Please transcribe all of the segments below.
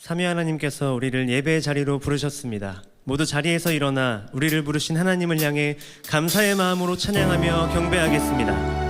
삼위 하나님께서 우리를 예배의 자리로 부르셨습니다. 모두 자리에서 일어나 우리를 부르신 하나님을 향해 감사의 마음으로 찬양하며 경배하겠습니다.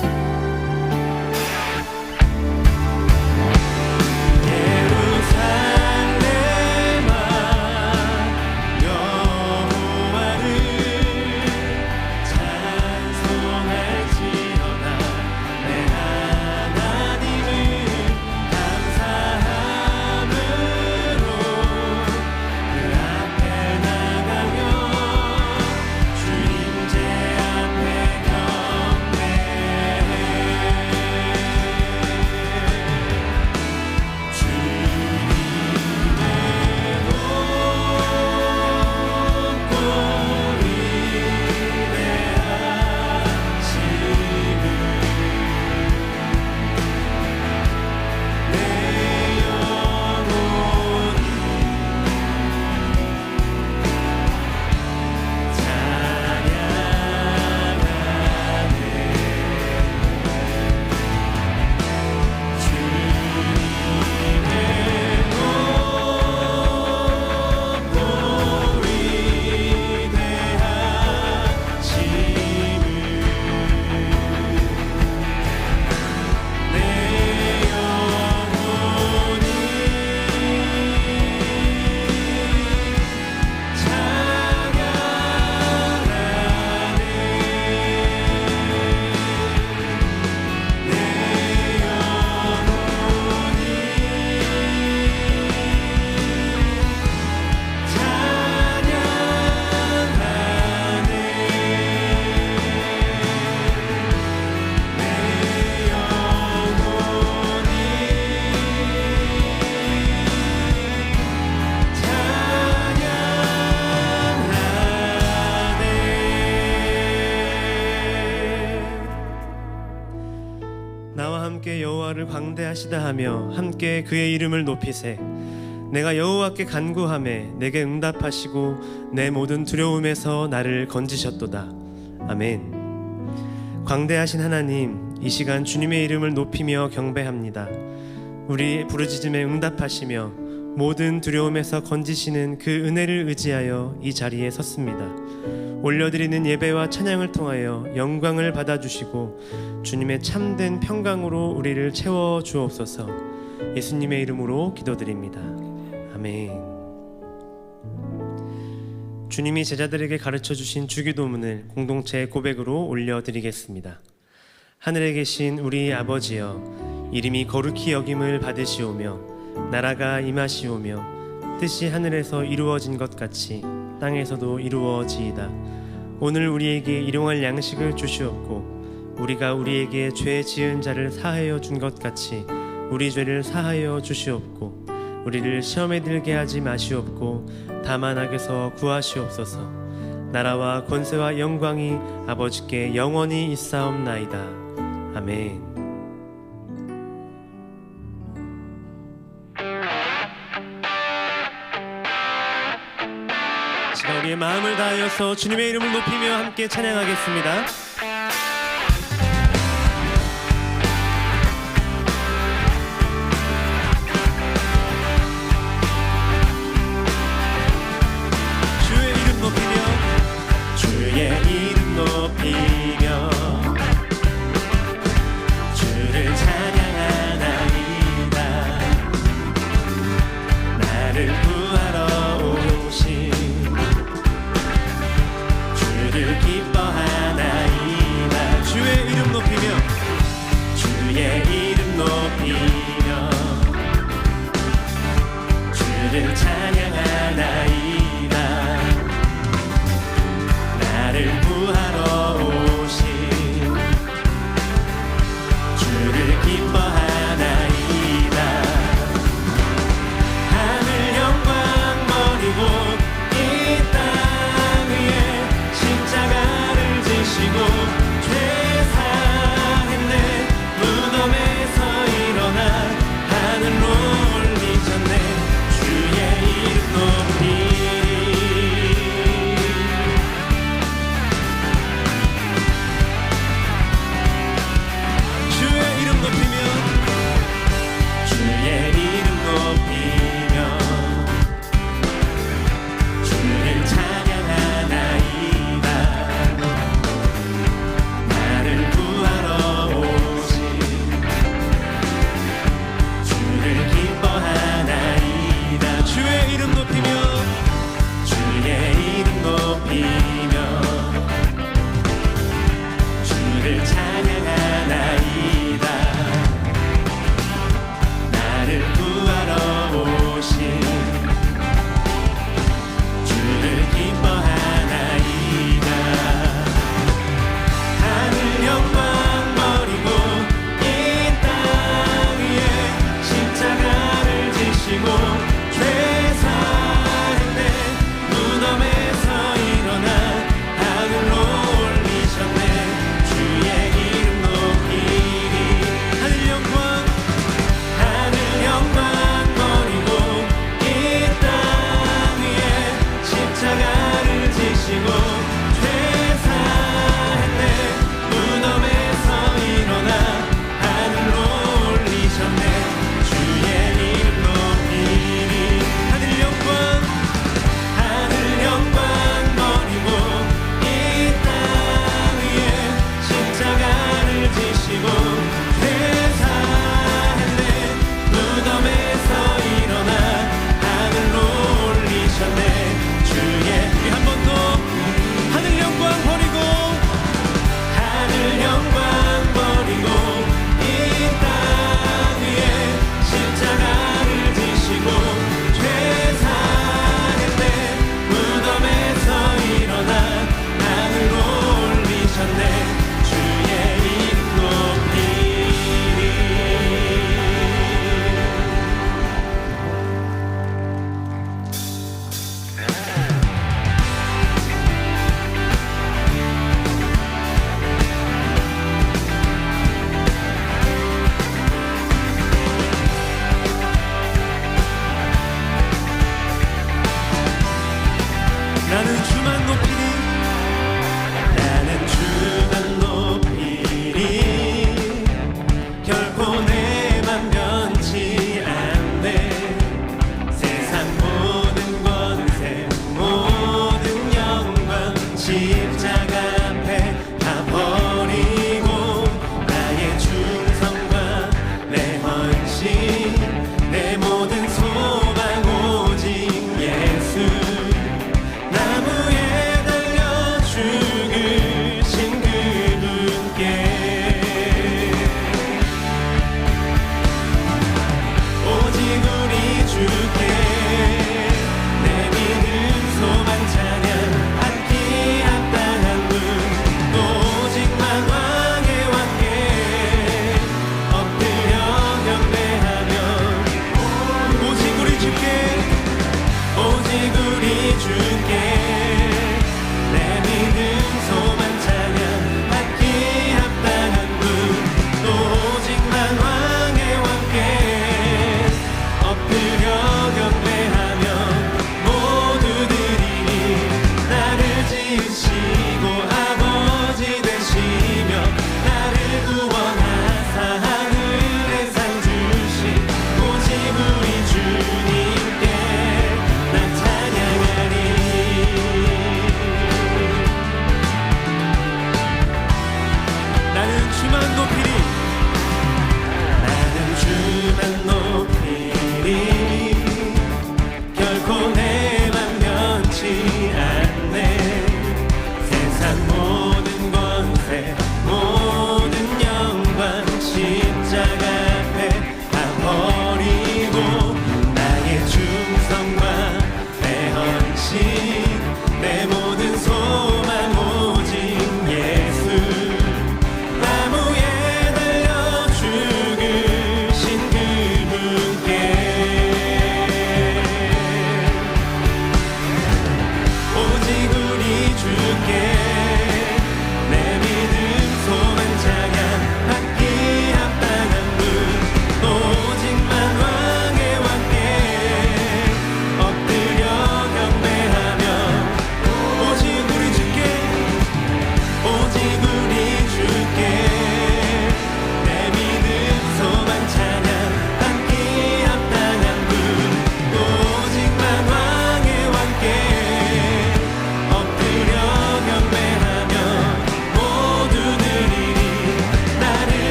나와 함께 여호와를 광대하시다 하며 함께 그의 이름을 높이세. 내가 여호와께 간구하매 내게 응답하시고 내 모든 두려움에서 나를 건지셨도다. 아멘. 광대하신 하나님, 이 시간 주님의 이름을 높이며 경배합니다. 우리 부르짖음에 응답하시며 모든 두려움에서 건지시는 그 은혜를 의지하여 이 자리에 섰습니다. 올려드리는 예배와 찬양을 통하여 영광을 받아주시고 주님의 참된 평강으로 우리를 채워주옵소서. 예수님의 이름으로 기도드립니다. 아멘. 주님이 제자들에게 가르쳐주신 주기도문을 공동체 고백으로 올려드리겠습니다. 하늘에 계신 우리 아버지여, 이름이 거룩히 여김을 받으시오며 나라가 임하시오며 뜻이 하늘에서 이루어진 것 같이 땅에서도 이루어지이다. 오늘 우리에게 일용할 양식을 주시옵고 우리가 우리에게 죄 지은 자를 사하여 준 것 같이 우리 죄를 사하여 주시옵고 우리를 시험에 들게 하지 마시옵고 다만 악에서 구하시옵소서. 나라와 권세와 영광이 아버지께 영원히 있사옵나이다. 아멘. 우리의 마음을 다하여서 주님의 이름을 높이며 함께 찬양하겠습니다. 주의 이름 높이며 주의 이름 높이며 주를 찬양하나이다. 나를 구하러 오신 주를 기뻐하나이다. 주의 이름 높이며 주의 이름 높이며 주를 찬양하나이다. 나를 구하러 오신 주를 기뻐하나이다. 하늘 영광 버리고 이 땅 위에 십자가를 지시고 죄 사했네. 무덤에서 일어나 하늘로 올리셨네. 주의 지시고 죄사했네 무덤에서 일어나 하늘로 올리셨네 주의 이름 높이리 하늘 영광 버리고 이 땅 위에 십자가를 지시고 죄사했네 무덤에서 일어나 하늘로 올리셨네 주의 이름 높이리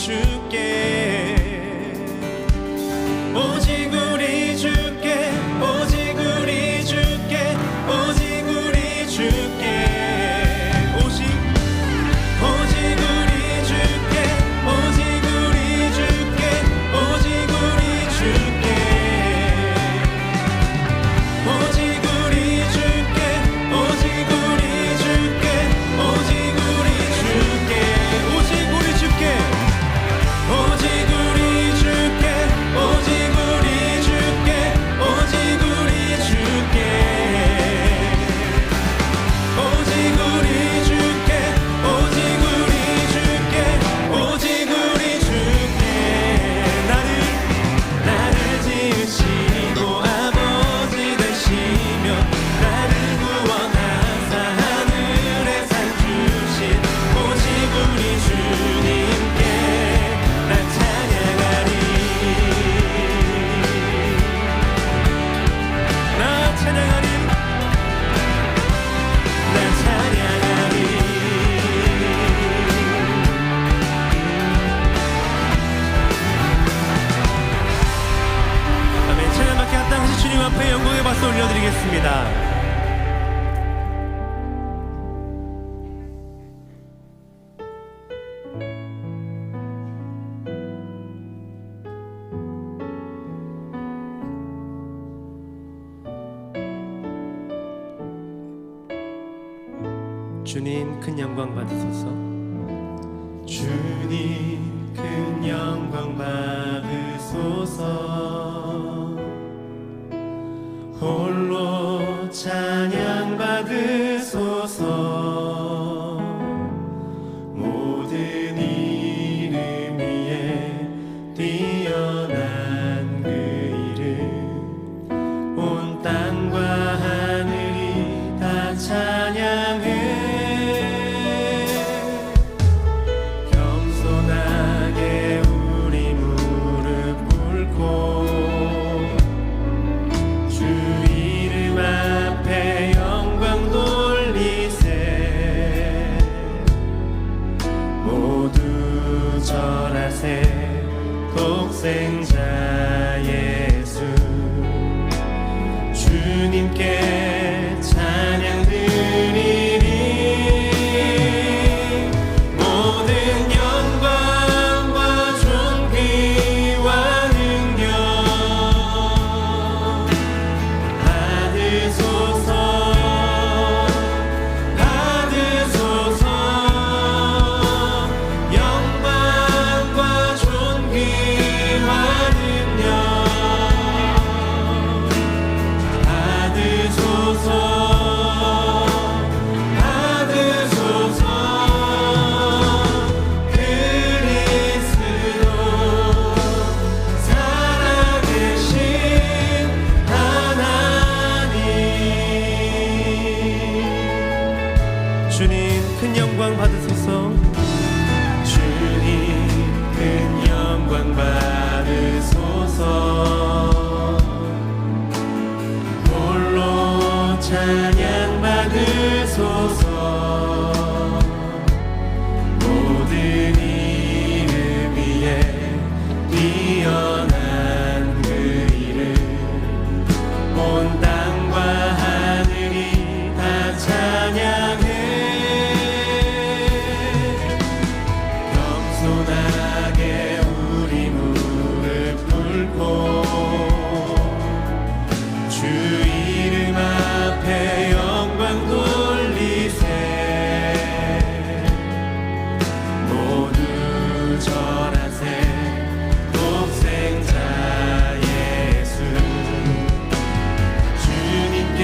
주께 오직 우리 주께 오직 우리 주께 오직 우리 주께 오직 우리 주께 오직 우리 주께 오직 우리 주께 오직 우리 주께 오직 우리 주께 오직 우리 주께 오직 우리 주께 오직 우리 주께 오직 우리 주께 오직 우리 주께 오직 우리 주께 오직 우리 주께 오직 우리 주께 나를 지으시고 아버지 되시며 나를 구원하사 하늘에 산 주신 오직 우리 주님께 난 찬양하리 난 찬양하리 난 찬양하리 아멘. 찬양받게 합당하신 주님 앞에 영광의 박수 올려드리겠습니다. 주님 큰 영광 받으소서. 주님 큰 영광 받으소서. 홀로 찬양 받으소서. 모든 이름 위에 뛰어난 그 이름 온 땅과 하늘이 다 찬양해. 겸손하게 우리 무릎 꿇고 주 이름 앞에 영광 돌리세. 모두 절하세. 독생자 예수 주님께 찬양 드리리. 모든 영광과 존귀와 능력 받으소서. 받으소서. 영광과 존귀와 능력 받으소서. 받으소서. 그리스도 살아계신 하나님. 주님 큰 영광 받으소서. 주님 큰 영광 받으소서. 홀로 찬양 받으소서. 모든 이름 위에 뛰어난 그 이름 온 땅과 하늘이 다 찬양해. 겸손하게 우리 무릎 꿇고 주 이름 앞에 영광 돌리세. 모두 절하세. 독생자 예수 주님께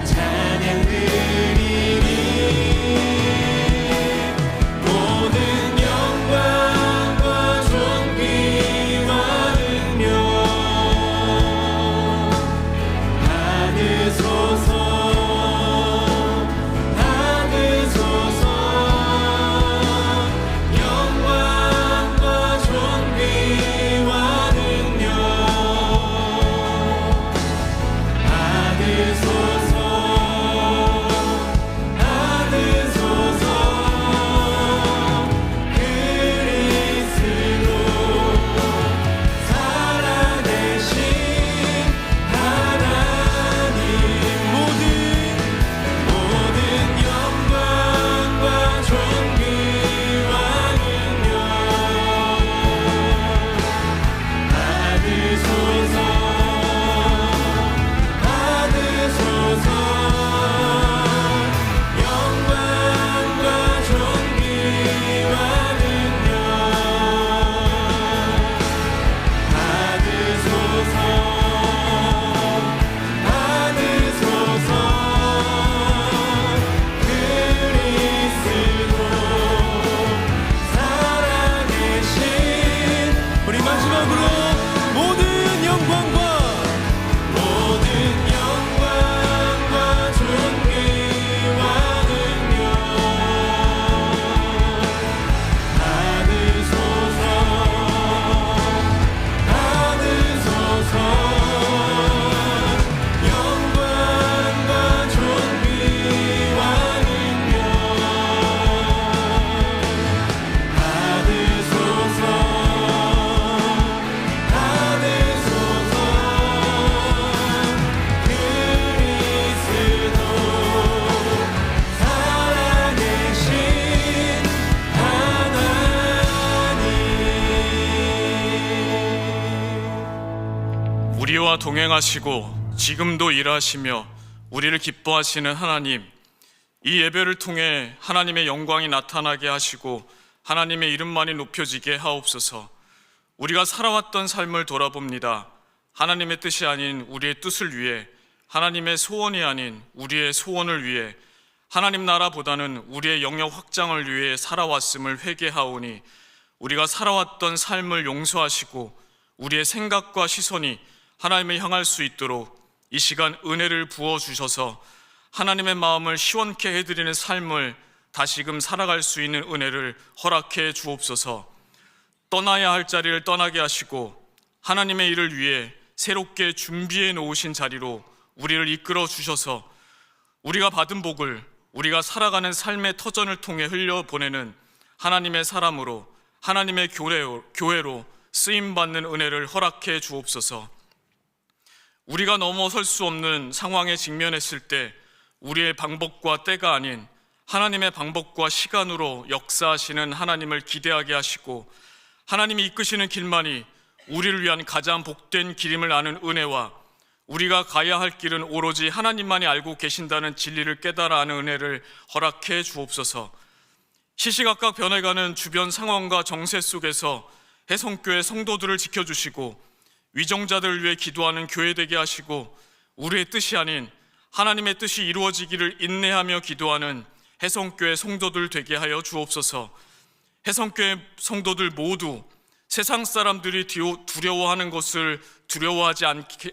찬양 드리리. 모든 영광과 존귀와 능력 받으소서. 받으소서. 영광과 우리와 동행하시고 지금도 일하시며 우리를 기뻐하시는 하나님, 이 예배를 통해 하나님의 영광이 나타나게 하시고 하나님의 이름만이 높여지게 하옵소서. 우리가 살아왔던 삶을 돌아봅니다. 하나님의 뜻이 아닌 우리의 뜻을 위해, 하나님의 소원이 아닌 우리의 소원을 위해, 하나님 나라보다는 우리의 영역 확장을 위해 살아왔음을 회개하오니 우리가 살아왔던 삶을 용서하시고 우리의 생각과 시선이 하나님을 향할 수 있도록 이 시간 은혜를 부어주셔서 하나님의 마음을 시원케 해드리는 삶을 다시금 살아갈 수 있는 은혜를 허락해 주옵소서. 떠나야 할 자리를 떠나게 하시고 하나님의 일을 위해 새롭게 준비해 놓으신 자리로 우리를 이끌어 주셔서 우리가 받은 복을 우리가 살아가는 삶의 터전을 통해 흘려보내는 하나님의 사람으로, 하나님의 교회로 쓰임받는 은혜를 허락해 주옵소서. 우리가 넘어설 수 없는 상황에 직면했을 때 우리의 방법과 때가 아닌 하나님의 방법과 시간으로 역사하시는 하나님을 기대하게 하시고, 하나님이 이끄시는 길만이 우리를 위한 가장 복된 길임을 아는 은혜와 우리가 가야 할 길은 오로지 하나님만이 알고 계신다는 진리를 깨달아 아는 은혜를 허락해 주옵소서. 시시각각 변해가는 주변 상황과 정세 속에서 해성교회 성도들을 지켜주시고 위정자들을 위해 기도하는 교회 되게 하시고, 우리의 뜻이 아닌 하나님의 뜻이 이루어지기를 인내하며 기도하는 해성교회 성도들 되게 하여 주옵소서. 해성교회 성도들 모두 세상 사람들이 두려워하는 것을 두려워하지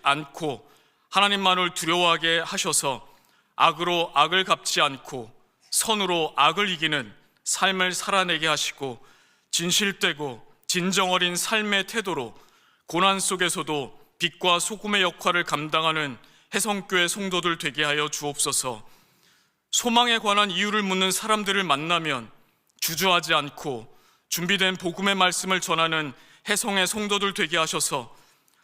않고 하나님만을 두려워하게 하셔서 악으로 악을 갚지 않고 선으로 악을 이기는 삶을 살아내게 하시고, 진실되고 진정 어린 삶의 태도로 고난 속에서도 빛과 소금의 역할을 감당하는 해성교회 성도들 되게 하여 주옵소서. 소망에 관한 이유를 묻는 사람들을 만나면 주저하지 않고 준비된 복음의 말씀을 전하는 해성의 성도들 되게 하셔서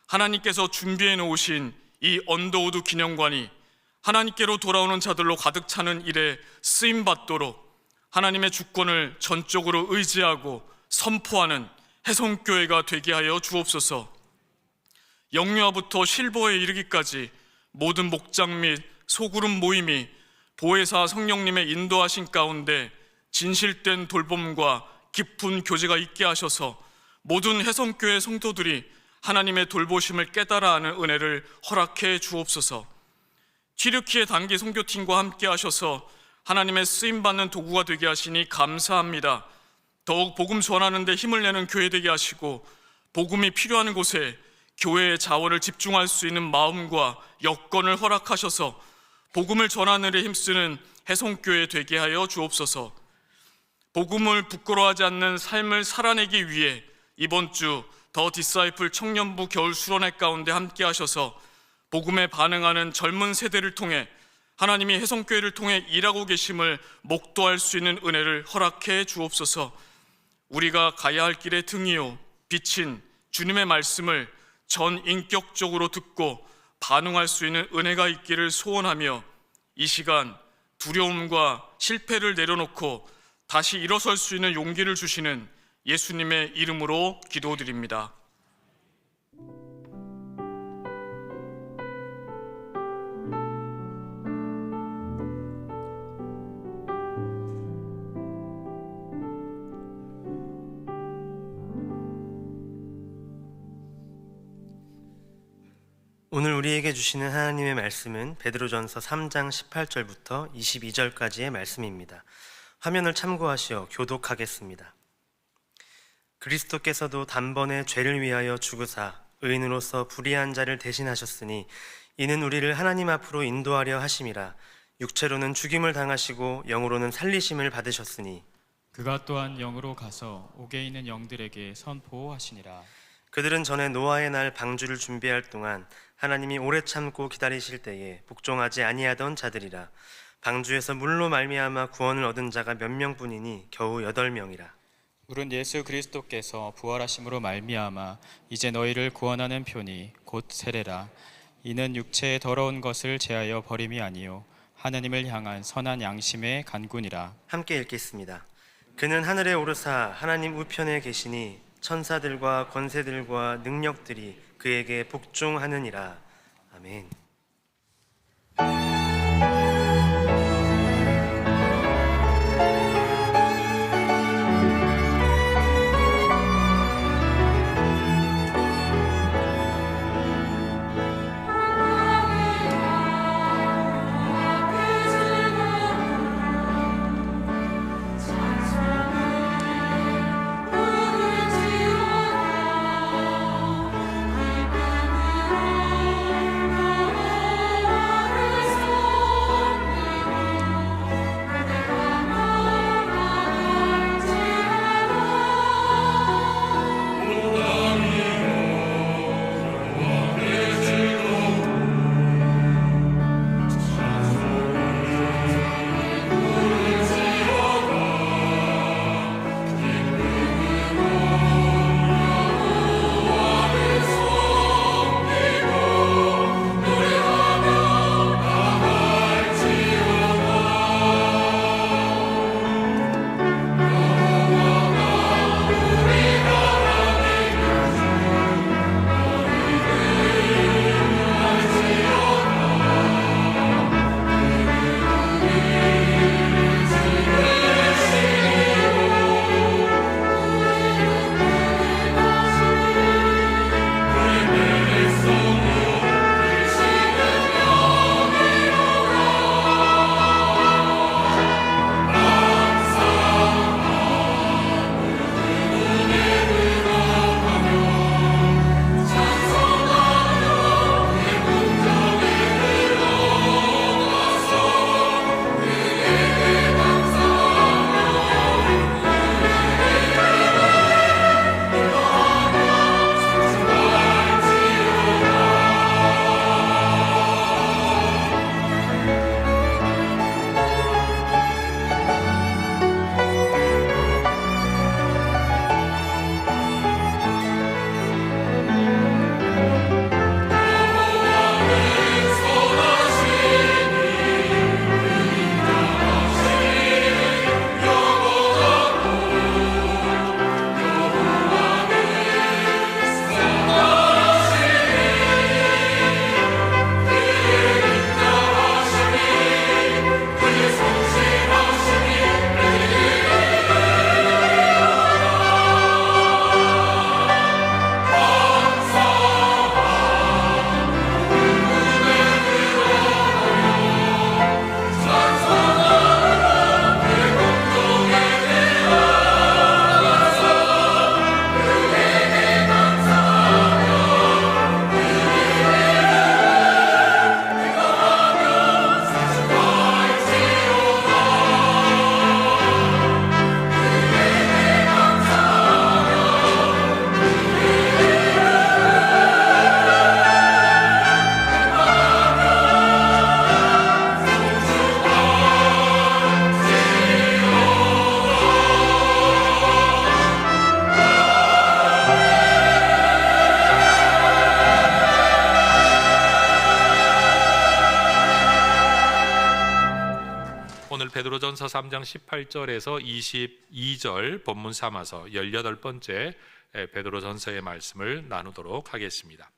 하나님께서 준비해 놓으신 이 언더우드 기념관이 하나님께로 돌아오는 자들로 가득 차는 일에 쓰임받도록 하나님의 주권을 전적으로 의지하고 선포하는 해성교회가 되게 하여 주옵소서. 영유아부터 실버에 이르기까지 모든 목장 및 소그룹 모임이 보혜사 성령님의 인도하신 가운데 진실된 돌봄과 깊은 교제가 있게 하셔서 모든 해성교회 성도들이 하나님의 돌보심을 깨달아 아는 은혜를 허락해 주옵소서. 튀르키예 단기 선교팀과 함께 하셔서 하나님의 쓰임받는 도구가 되게 하시니 감사합니다. 더욱 복음 전하는 데 힘을 내는 교회 되게 하시고 복음이 필요한 곳에 교회의 자원을 집중할 수 있는 마음과 여건을 허락하셔서 복음을 전하는 데 힘쓰는 해성교회 되게 하여 주옵소서. 복음을 부끄러워하지 않는 삶을 살아내기 위해 이번 주 더 디사이플 청년부 겨울 수련회 가운데 함께 하셔서 복음에 반응하는 젊은 세대를 통해 하나님이 해성교회를 통해 일하고 계심을 목도할 수 있는 은혜를 허락해 주옵소서. 우리가 가야 할 길의 등이요 빛인 주님의 말씀을 전인격적으로 듣고 반응할 수 있는 은혜가 있기를 소원하며, 이 시간 두려움과 실패를 내려놓고 다시 일어설 수 있는 용기를 주시는 예수님의 이름으로 기도드립니다. 오늘 우리에게 주시는 하나님의 말씀은 베드로전서 3장 18절부터 22절까지의 말씀입니다. 화면을 참고하시어 교독하겠습니다. 그리스도께서도 단번에 죄를 위하여 죽으사 의인으로서 불의한 자를 대신하셨으니 이는 우리를 하나님 앞으로 인도하려 하심이라. 육체로는 죽임을 당하시고 영으로는 살리심을 받으셨으니 그가 또한 영으로 가서 옥에 있는 영들에게 선포하시니라. 그들은 전에 노아의 날 방주를 준비할 동안 하나님이 오래 참고 기다리실 때에 복종하지 아니하던 자들이라. 방주에서 물로 말미암아 구원을 얻은 자가 몇 명뿐이니 겨우 8명이라. 물은 예수 그리스도께서 부활하심으로 말미암아 이제 너희를 구원하는 표니 곧 세례라. 이는 육체의 더러운 것을 제하여 버림이 아니요 하나님을 향한 선한 양심의 간군이라. 함께 읽겠습니다. 그는 하늘에 오르사 하나님 우편에 계시니 천사들과 권세들과 능력들이 그에게 복종하느니라. 아멘. 오늘 베드로전서 3장 18절에서 22절 본문 삼아서 18번째 베드로전서의 말씀을 나누도록 하겠습니다.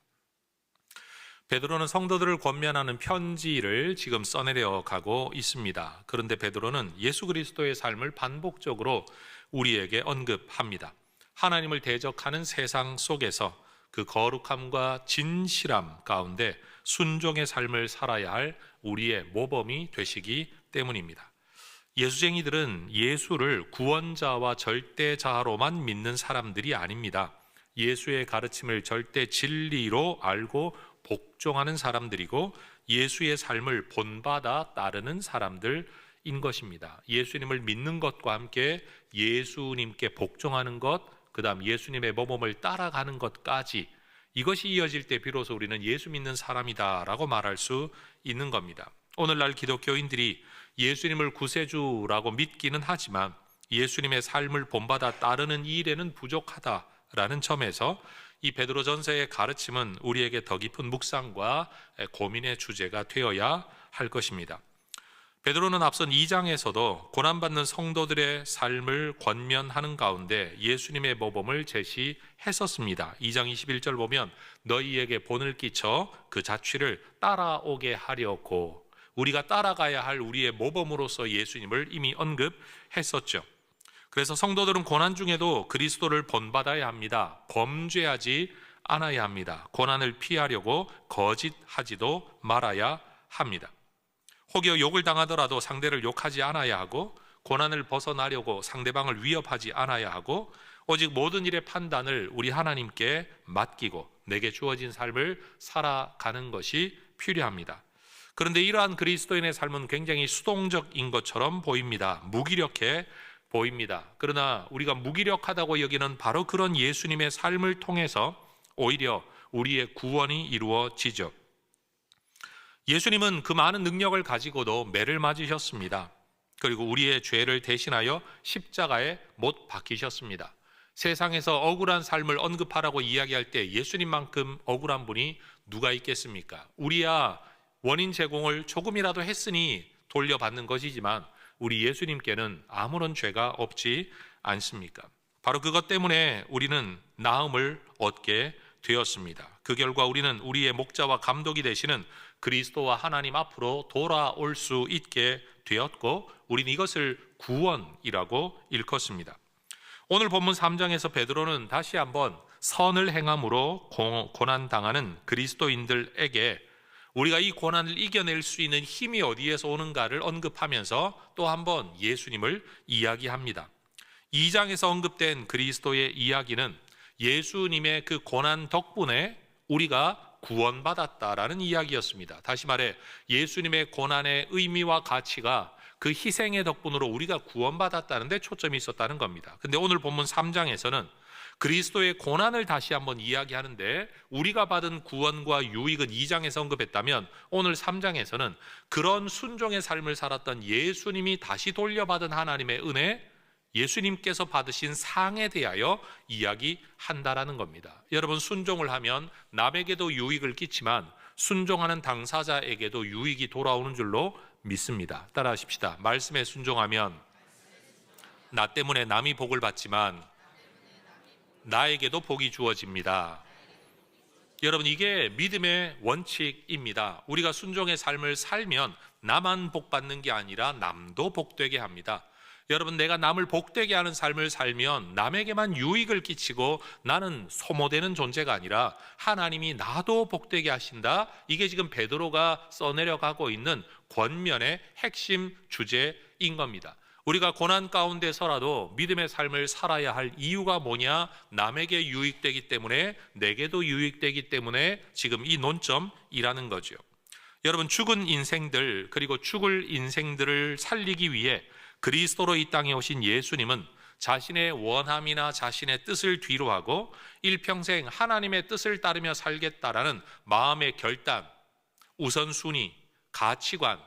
베드로는 성도들을 권면하는 편지를 지금 써내려 가고 있습니다. 그런데 베드로는 예수 그리스도의 삶을 반복적으로 우리에게 언급합니다. 하나님을 대적하는 세상 속에서 그 거룩함과 진실함 가운데 순종의 삶을 살아야 할 우리의 모범이 되시기 때문입니다. 예수쟁이들은 예수를 구원자와 절대자로만 믿는 사람들이 아닙니다. 예수의 가르침을 절대 진리로 알고 복종하는 사람들이고 예수의 삶을 본받아 따르는 사람들인 것입니다. 예수님을 믿는 것과 함께 예수님께 복종하는 것, 그 다음 예수님의 모범을 따라가는 것까지, 이것이 이어질 때 비로소 우리는 예수 믿는 사람이다라고 말할 수 있는 겁니다. 오늘날 기독교인들이 예수님을 구세주라고 믿기는 하지만 예수님의 삶을 본받아 따르는 일에는 부족하다라는 점에서 이 베드로전서의 가르침은 우리에게 더 깊은 묵상과 고민의 주제가 되어야 할 것입니다. 베드로는 앞선 2장에서도 고난받는 성도들의 삶을 권면하는 가운데 예수님의 모범을 제시했었습니다. 2장 21절 보면 너희에게 본을 끼쳐 그 자취를 따라오게 하려고, 우리가 따라가야 할 우리의 모범으로서 예수님을 이미 언급했었죠. 그래서 성도들은 고난 중에도 그리스도를 본받아야 합니다. 범죄하지 않아야 합니다. 고난을 피하려고 거짓하지도 말아야 합니다. 혹여 욕을 당하더라도 상대를 욕하지 않아야 하고, 고난을 벗어나려고 상대방을 위협하지 않아야 하고, 오직 모든 일의 판단을 우리 하나님께 맡기고 내게 주어진 삶을 살아가는 것이 필요합니다. 그런데 이러한 그리스도인의 삶은 굉장히 수동적인 것처럼 보입니다. 무기력해 보입니다. 그러나 우리가 무기력하다고 여기는 바로 그런 예수님의 삶을 통해서 오히려 우리의 구원이 이루어지죠. 예수님은 그 많은 능력을 가지고도 매를 맞으셨습니다. 그리고 우리의 죄를 대신하여 십자가에 못 박히셨습니다. 세상에서 억울한 삶을 언급하라고 이야기할 때 예수님만큼 억울한 분이 누가 있겠습니까? 우리야 원인 제공을 조금이라도 했으니 돌려받는 것이지만 우리 예수님께는 아무런 죄가 없지 않습니까? 바로 그것 때문에 우리는 나음을 얻게 되었습니다. 그 결과 우리는 우리의 목자와 감독이 되시는 그리스도와 하나님 앞으로 돌아올 수 있게 되었고, 우리는 이것을 구원이라고 일컫습니다. 오늘 본문 3장에서 베드로는 다시 한번 선을 행함으로 고난당하는 그리스도인들에게 우리가 이 고난을 이겨낼 수 있는 힘이 어디에서 오는가를 언급하면서 또 한번 예수님을 이야기합니다. 2장에서 언급된 그리스도의 이야기는 예수님의 그 고난 덕분에 우리가 구원받았다라는 이야기였습니다. 다시 말해 예수님의 고난의 의미와 가치가 그 희생의 덕분으로 우리가 구원받았다는 데 초점이 있었다는 겁니다. 근데 오늘 본문 3장에서는 그리스도의 고난을 다시 한번 이야기하는데, 우리가 받은 구원과 유익은 2장에서 언급했다면 오늘 3장에서는 그런 순종의 삶을 살았던 예수님이 다시 돌려받은 하나님의 은혜, 예수님께서 받으신 상에 대하여 이야기한다라는 겁니다. 여러분, 순종을 하면 남에게도 유익을 끼치만 순종하는 당사자에게도 유익이 돌아오는 줄로 믿습니다. 따라하십시다. 말씀에 순종하면 나 때문에 남이 복을 받지만 나에게도 복이 주어집니다. 여러분, 이게 믿음의 원칙입니다. 우리가 순종의 삶을 살면 나만 복받는 게 아니라 남도 복되게 합니다. 여러분, 내가 남을 복되게 하는 삶을 살면 남에게만 유익을 끼치고 나는 소모되는 존재가 아니라 하나님이 나도 복되게 하신다. 이게 지금 베드로가 써내려가고 있는 권면의 핵심 주제인 겁니다. 우리가 고난 가운데서라도 믿음의 삶을 살아야 할 이유가 뭐냐? 남에게 유익되기 때문에, 내게도 유익되기 때문에 지금 이 논점이라는 거죠. 여러분, 죽은 인생들, 그리고 죽을 인생들을 살리기 위해 그리스도로 이 땅에 오신 예수님은 자신의 원함이나 자신의 뜻을 뒤로하고 일평생 하나님의 뜻을 따르며 살겠다라는 마음의 결단, 우선순위, 가치관,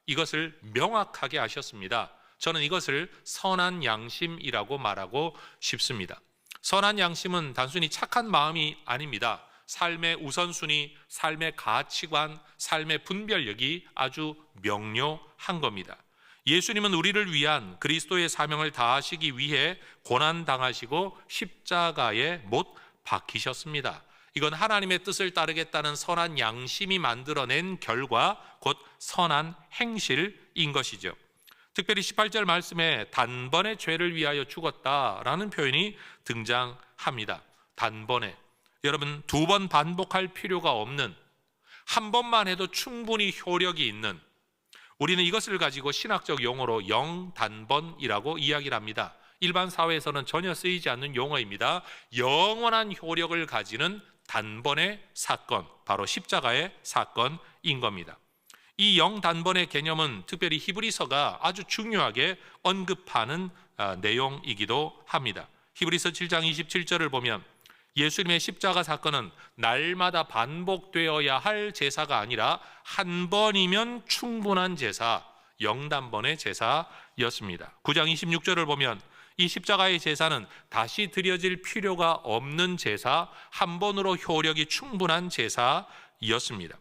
이것을 명확하게 하셨습니다. 저는 이것을 선한 양심이라고 말하고 싶습니다. 선한 양심은 단순히 착한 마음이 아닙니다. 삶의 우선순위, 삶의 가치관, 삶의 분별력이 아주 명료한 겁니다. 예수님은 우리를 위한 그리스도의 사명을 다하시기 위해 고난당하시고 십자가에 못 박히셨습니다. 이건 하나님의 뜻을 따르겠다는 선한 양심이 만들어낸 결과, 곧 선한 행실인 것이죠. 특별히 18절 말씀에 단번에 죄를 위하여 죽었다라는 표현이 등장합니다. 단번에. 여러분, 2번 반복할 필요가 없는, 한 번만 해도 충분히 효력이 있는, 우리는 이것을 가지고 신학적 용어로 영단번이라고 이야기를 합니다. 일반 사회에서는 전혀 쓰이지 않는 용어입니다. 영원한 효력을 가지는 단번의 사건, 바로 십자가의 사건인 겁니다. 이 영단번의 개념은 특별히 히브리서가 아주 중요하게 언급하는 내용이기도 합니다. 히브리서 7장 27절을 보면 예수님의 십자가 사건은 날마다 반복되어야 할 제사가 아니라 한 번이면 충분한 제사, 영단번의 제사였습니다. 9장 26절을 보면 이 십자가의 제사는 다시 드려질 필요가 없는 제사, 한 번으로 효력이 충분한 제사였습니다.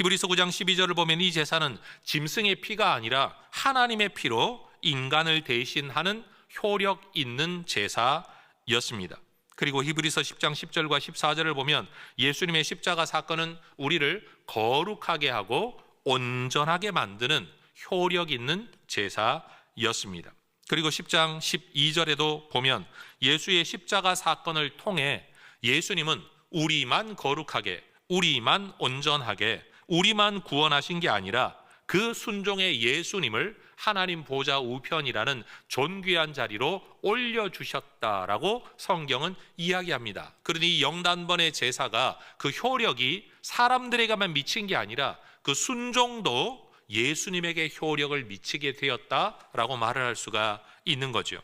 히브리서 9장 12절을 보면 이 제사는 짐승의 피가 아니라 하나님의 피로 인간을 대신하는 효력 있는 제사였습니다. 그리고 히브리서 10장 10절과 14절을 보면 예수님의 십자가 사건은 우리를 거룩하게 하고 온전하게 만드는 효력 있는 제사였습니다. 그리고 10장 12절에도 보면 예수의 십자가 사건을 통해 예수님은 우리만 거룩하게, 우리만 온전하게, 우리만 구원하신 게 아니라 그 순종의 예수님을 하나님 보좌 우편이라는 존귀한 자리로 올려주셨다라고 성경은 이야기합니다. 그러니 이 영단번의 제사가 그 효력이 사람들에게만 미친 게 아니라 그 순종도 예수님에게 효력을 미치게 되었다라고 말을 할 수가 있는 거죠.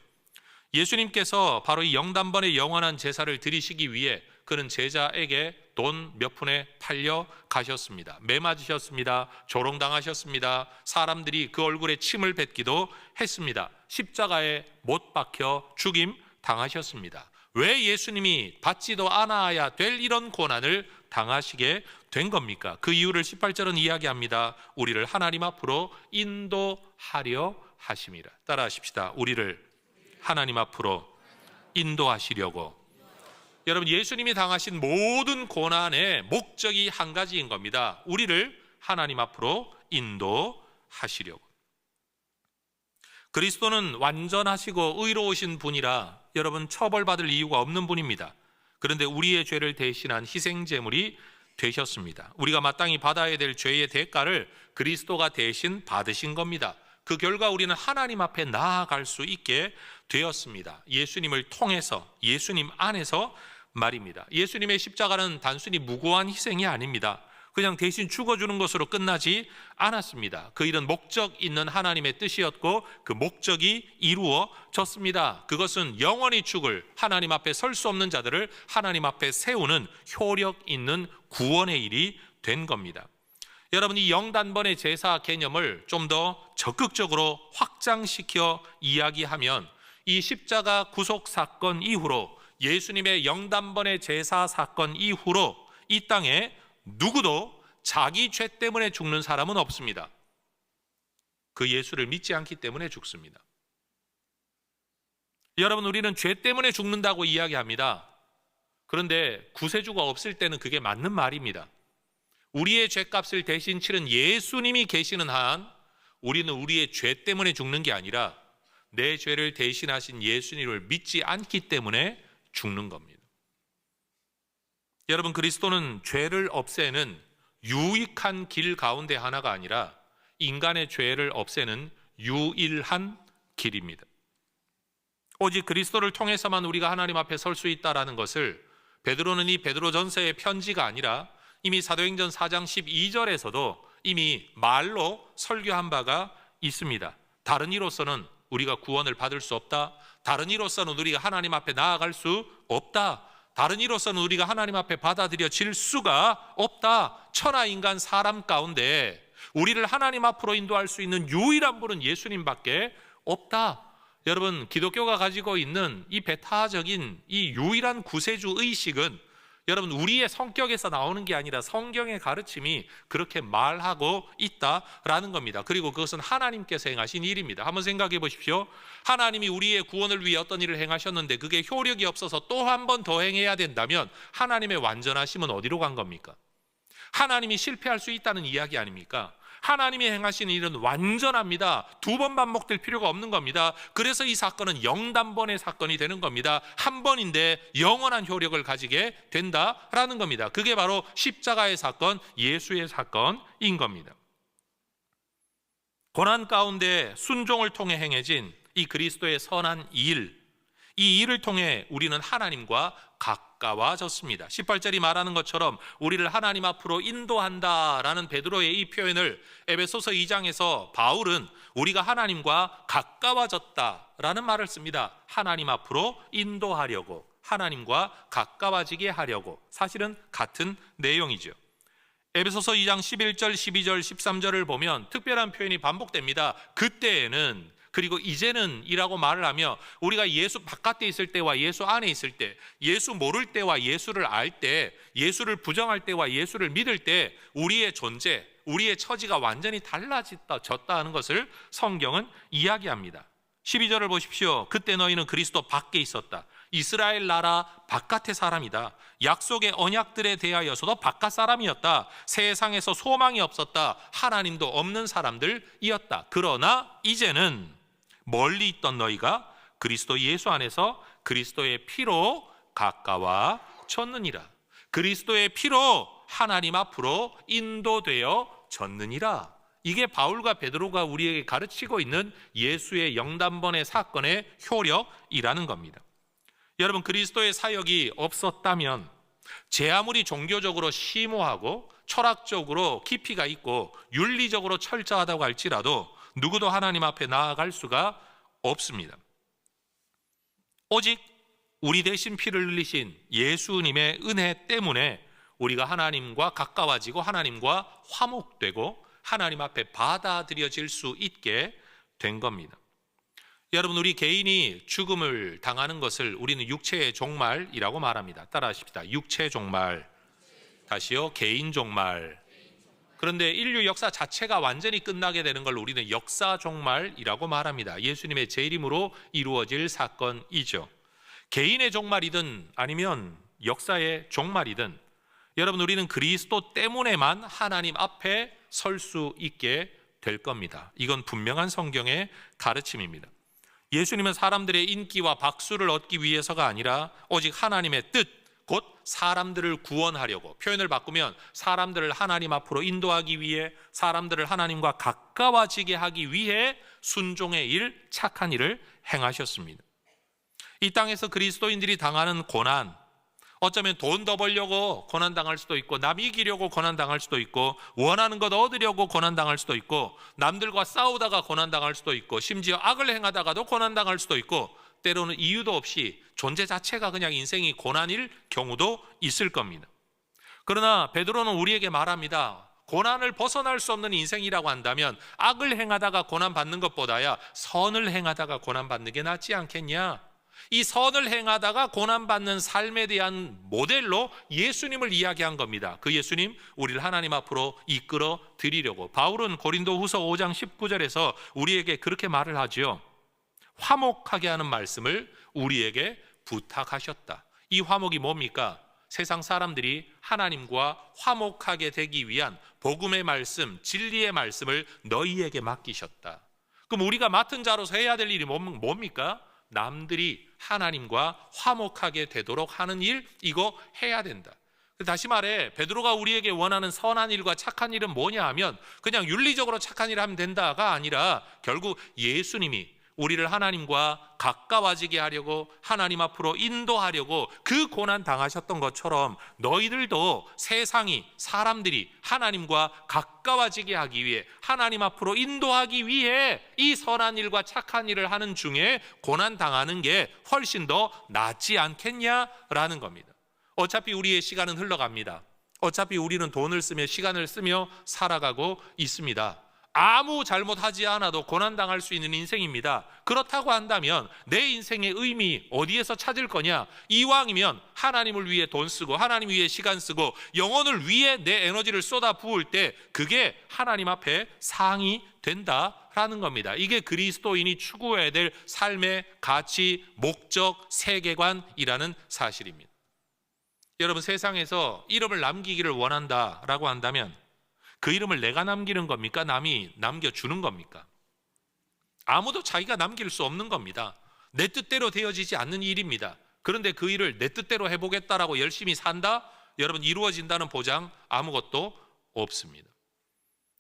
예수님께서 바로 이 영단번의 영원한 제사를 드리시기 위해 그는 제자에게 돈 몇 푼에 팔려 가셨습니다. 매 맞으셨습니다. 조롱당하셨습니다. 사람들이 그 얼굴에 침을 뱉기도 했습니다. 십자가에 못 박혀 죽임 당하셨습니다. 왜 예수님이 받지도 않아야 될 이런 고난을 당하시게 된 겁니까? 그 이유를 18절은 이야기합니다. 우리를 하나님 앞으로 인도하려 하심이라. 따라 하십시다. 우리를 하나님 앞으로 인도하시려고. 여러분, 예수님이 당하신 모든 고난의 목적이 한 가지인 겁니다. 우리를 하나님 앞으로 인도하시려고. 그리스도는 완전하시고 의로우신 분이라 여러분 처벌받을 이유가 없는 분입니다. 그런데 우리의 죄를 대신한 희생제물이 되셨습니다. 우리가 마땅히 받아야 될 죄의 대가를 그리스도가 대신 받으신 겁니다. 그 결과 우리는 하나님 앞에 나아갈 수 있게 되었습니다. 예수님을 통해서, 예수님 안에서 말입니다. 예수님의 십자가는 단순히 무고한 희생이 아닙니다. 그냥 대신 죽어주는 것으로 끝나지 않았습니다. 그 일은 목적 있는 하나님의 뜻이었고 그 목적이 이루어졌습니다. 그것은 영원히 죽을 하나님 앞에 설 수 없는 자들을 하나님 앞에 세우는 효력 있는 구원의 일이 된 겁니다. 여러분, 이 영단번의 제사 개념을 좀 더 적극적으로 확장시켜 이야기하면 이 십자가 구속 사건 이후로 예수님의 영단번의 제사 사건 이후로 이 땅에 누구도 자기 죄 때문에 죽는 사람은 없습니다. 그 예수를 믿지 않기 때문에 죽습니다. 여러분, 우리는 죄 때문에 죽는다고 이야기합니다. 그런데 구세주가 없을 때는 그게 맞는 말입니다. 우리의 죄값을 대신 치른 예수님이 계시는 한 우리는 우리의 죄 때문에 죽는 게 아니라 내 죄를 대신하신 예수님을 믿지 않기 때문에 죽는 겁니다. 여러분, 그리스도는 죄를 없애는 유익한 길 가운데 하나가 아니라 인간의 죄를 없애는 유일한 길입니다. 오직 그리스도를 통해서만 우리가 하나님 앞에 설 수 있다라는 것을 베드로는 이 베드로전서의 편지가 아니라 이미 사도행전 4장 12절에서도 이미 말로 설교한 바가 있습니다. 다른 이로서는 우리가 구원을 받을 수 없다. 다른 이로서는 우리가 하나님 앞에 나아갈 수 없다. 다른 이로서는 우리가 하나님 앞에 받아들여질 수가 없다. 천하 인간 사람 가운데 우리를 하나님 앞으로 인도할 수 있는 유일한 분은 예수님밖에 없다. 여러분, 기독교가 가지고 있는 이 배타적인 이 유일한 구세주 의식은 여러분 우리의 성격에서 나오는 게 아니라 성경의 가르침이 그렇게 말하고 있다라는 겁니다. 그리고 그것은 하나님께서 행하신 일입니다. 한번 생각해 보십시오. 하나님이 우리의 구원을 위해 어떤 일을 행하셨는데 그게 효력이 없어서 또 한 번 더 행해야 된다면 하나님의 완전하심은 어디로 간 겁니까? 하나님이 실패할 수 있다는 이야기 아닙니까? 하나님이 행하신 일은 완전합니다. 두 번 반복될 필요가 없는 겁니다. 그래서 이 사건은 영단번의 사건이 되는 겁니다. 한 번인데 영원한 효력을 가지게 된다라는 겁니다. 그게 바로 십자가의 사건, 예수의 사건인 겁니다. 고난 가운데 순종을 통해 행해진 이 그리스도의 선한 일, 이 일을 통해 우리는 하나님과 가까워졌습니다. 18절이 말하는 것처럼 우리를 하나님 앞으로 인도한다라는 베드로의 이 표현을 에베소서 2장에서 바울은 우리가 하나님과 가까워졌다라는 말을 씁니다. 하나님 앞으로 인도하려고, 하나님과 가까워지게 하려고. 사실은 같은 내용이죠. 에베소서 2장 11절, 12절, 13절을 보면 특별한 표현이 반복됩니다. 그때에는 그리고 이제는 이라고 말을 하며 우리가 예수 바깥에 있을 때와 예수 안에 있을 때, 예수 모를 때와 예수를 알 때, 예수를 부정할 때와 예수를 믿을 때 우리의 존재, 우리의 처지가 완전히 달라졌다 하는 것을 성경은 이야기합니다. 12절을 보십시오. 그때 너희는 그리스도 밖에 있었다. 이스라엘 나라 바깥의 사람이다. 약속의 언약들에 대하여서도 바깥 사람이었다. 세상에서 소망이 없었다. 하나님도 없는 사람들이었다. 그러나 이제는 멀리 있던 너희가 그리스도 예수 안에서 그리스도의 피로 가까워졌느니라. 그리스도의 피로 하나님 앞으로 인도되어졌느니라. 이게 바울과 베드로가 우리에게 가르치고 있는 예수의 영단번의 사건의 효력이라는 겁니다. 여러분, 그리스도의 사역이 없었다면 제 아무리 종교적으로 심오하고 철학적으로 깊이가 있고 윤리적으로 철저하다고 할지라도 누구도 하나님 앞에 나아갈 수가 없습니다. 오직 우리 대신 피를 흘리신 예수님의 은혜 때문에 우리가 하나님과 가까워지고 하나님과 화목되고 하나님 앞에 받아들여질 수 있게 된 겁니다. 여러분, 우리 개인이 죽음을 당하는 것을 우리는 육체의 종말이라고 말합니다. 따라하십시다. 육체 종말. 다시요. 개인 종말. 그런데 인류 역사 자체가 완전히 끝나게 되는 걸 우리는 역사 종말이라고 말합니다. 예수님의 재림으로 이루어질 사건이죠. 개인의 종말이든 아니면 역사의 종말이든 여러분, 우리는 그리스도 때문에만 하나님 앞에 설 수 있게 될 겁니다. 이건 분명한 성경의 가르침입니다. 예수님은 사람들의 인기와 박수를 얻기 위해서가 아니라 오직 하나님의 뜻, 곧 사람들을 구원하려고, 표현을 바꾸면 사람들을 하나님 앞으로 인도하기 위해, 사람들을 하나님과 가까워지게 하기 위해 순종의 일, 착한 일을 행하셨습니다. 이 땅에서 그리스도인들이 당하는 고난, 어쩌면 돈 더 벌려고 고난당할 수도 있고, 남 이기려고 고난당할 수도 있고, 원하는 것 얻으려고 고난당할 수도 있고, 남들과 싸우다가 고난당할 수도 있고, 심지어 악을 행하다가도 고난당할 수도 있고, 때로는 이유도 없이 존재 자체가 그냥 인생이 고난일 경우도 있을 겁니다. 그러나 베드로는 우리에게 말합니다. 고난을 벗어날 수 없는 인생이라고 한다면 악을 행하다가 고난받는 것보다야 선을 행하다가 고난받는 게 낫지 않겠냐? 이 선을 행하다가 고난받는 삶에 대한 모델로 예수님을 이야기한 겁니다. 그 예수님, 우리를 하나님 앞으로 이끌어 드리려고. 바울은 고린도후서 5장 19절에서 우리에게 그렇게 말을 하지요. 화목하게 하는 말씀을 우리에게 부탁하셨다. 이 화목이 뭡니까? 세상 사람들이 하나님과 화목하게 되기 위한 복음의 말씀, 진리의 말씀을 너희에게 맡기셨다. 그럼 우리가 맡은 자로서 해야 될 일이 뭡니까? 남들이 하나님과 화목하게 되도록 하는 일, 이거 해야 된다. 다시 말해, 베드로가 우리에게 원하는 선한 일과 착한 일은 뭐냐 하면 그냥 윤리적으로 착한 일을 하면 된다가 아니라 결국 예수님이 우리를 하나님과 가까워지게 하려고, 하나님 앞으로 인도하려고 그 고난 당하셨던 것처럼 너희들도 세상이, 사람들이 하나님과 가까워지게 하기 위해, 하나님 앞으로 인도하기 위해 이 선한 일과 착한 일을 하는 중에 고난 당하는 게 훨씬 더 낫지 않겠냐라는 겁니다. 어차피 우리의 시간은 흘러갑니다. 어차피 우리는 돈을 쓰며 시간을 쓰며 살아가고 있습니다. 아무 잘못하지 않아도 고난당할 수 있는 인생입니다. 그렇다고 한다면 내 인생의 의미 어디에서 찾을 거냐? 이왕이면 하나님을 위해 돈 쓰고 하나님 위해 시간 쓰고 영혼을 위해 내 에너지를 쏟아 부을 때 그게 하나님 앞에 상이 된다라는 겁니다. 이게 그리스도인이 추구해야 될 삶의 가치, 목적, 세계관이라는 사실입니다. 여러분, 세상에서 이름을 남기기를 원한다라고 한다면 그 이름을 내가 남기는 겁니까? 남이 남겨주는 겁니까? 아무도 자기가 남길 수 없는 겁니다. 내 뜻대로 되어지지 않는 일입니다. 그런데 그 일을 내 뜻대로 해보겠다라고 열심히 산다? 여러분, 이루어진다는 보장 아무것도 없습니다.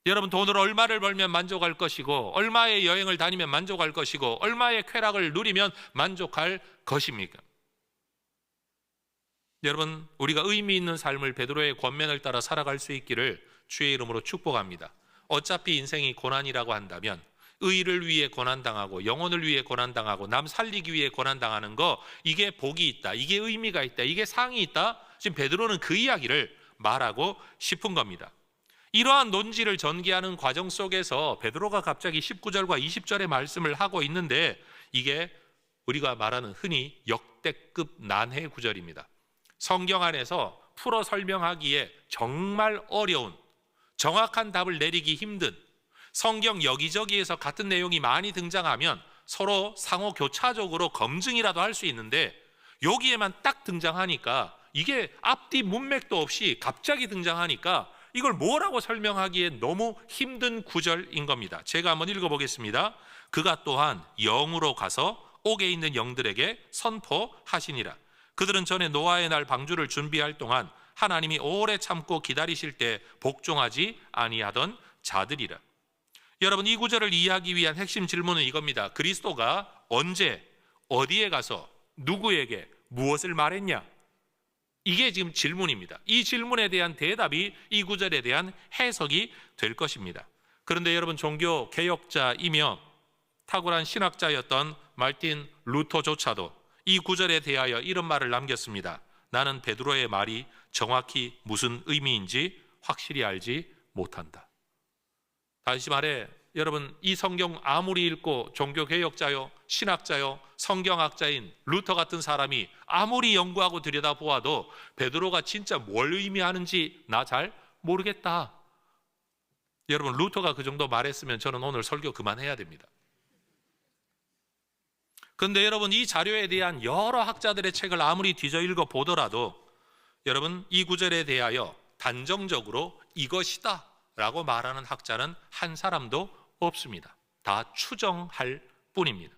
여러분, 돈을 얼마를 벌면 만족할 것이고, 얼마의 여행을 다니면 만족할 것이고, 얼마의 쾌락을 누리면 만족할 것입니까? 여러분, 우리가 의미 있는 삶을 베드로의 권면을 따라 살아갈 수 있기를 주의 이름으로 축복합니다. 어차피 인생이 고난이라고 한다면 의를 위해 고난당하고 영혼을 위해 고난당하고 남 살리기 위해 고난당하는 거, 이게 복이 있다, 이게 의미가 있다, 이게 상이 있다. 지금 베드로는 그 이야기를 말하고 싶은 겁니다. 이러한 논지를 전개하는 과정 속에서 베드로가 갑자기 19절과 20절의 말씀을 하고 있는데 이게 우리가 말하는 흔히 역대급 난해 구절입니다. 성경 안에서 풀어 설명하기에 정말 어려운, 정확한 답을 내리기 힘든, 성경 여기저기에서 같은 내용이 많이 등장하면 서로 상호 교차적으로 검증이라도 할 수 있는데 여기에만 딱 등장하니까, 이게 앞뒤 문맥도 없이 갑자기 등장하니까 이걸 뭐라고 설명하기에 너무 힘든 구절인 겁니다. 제가 한번 읽어보겠습니다. 그가 또한 영으로 가서 옥에 있는 영들에게 선포하시니라. 그들은 전에 노아의 날 방주를 준비할 동안 하나님이 오래 참고 기다리실 때 복종하지 아니하던 자들이라. 여러분, 이 구절을 이해하기 위한 핵심 질문은 이겁니다. 그리스도가 언제, 어디에 가서 누구에게 무엇을 말했냐? 이게 지금 질문입니다. 이 질문에 대한 대답이 이 구절에 대한 해석이 될 것입니다. 그런데 여러분, 종교 개혁자이며 탁월한 신학자였던 마르틴 루터조차도 이 구절에 대하여 이런 말을 남겼습니다. 나는 베드로의 말이 정확히 무슨 의미인지 확실히 알지 못한다. 다시 말해, 여러분, 이 성경 아무리 읽고 종교개혁자요, 신학자요, 성경학자인 루터 같은 사람이 아무리 연구하고 들여다보아도 베드로가 진짜 뭘 의미하는지 나 잘 모르겠다. 여러분, 루터가 그 정도 말했으면 저는 오늘 설교 그만해야 됩니다. 그런데 여러분, 이 자료에 대한 여러 학자들의 책을 아무리 뒤져 읽어보더라도 여러분, 이 구절에 대하여 단정적으로 이것이다 라고 말하는 학자는 한 사람도 없습니다. 다 추정할 뿐입니다.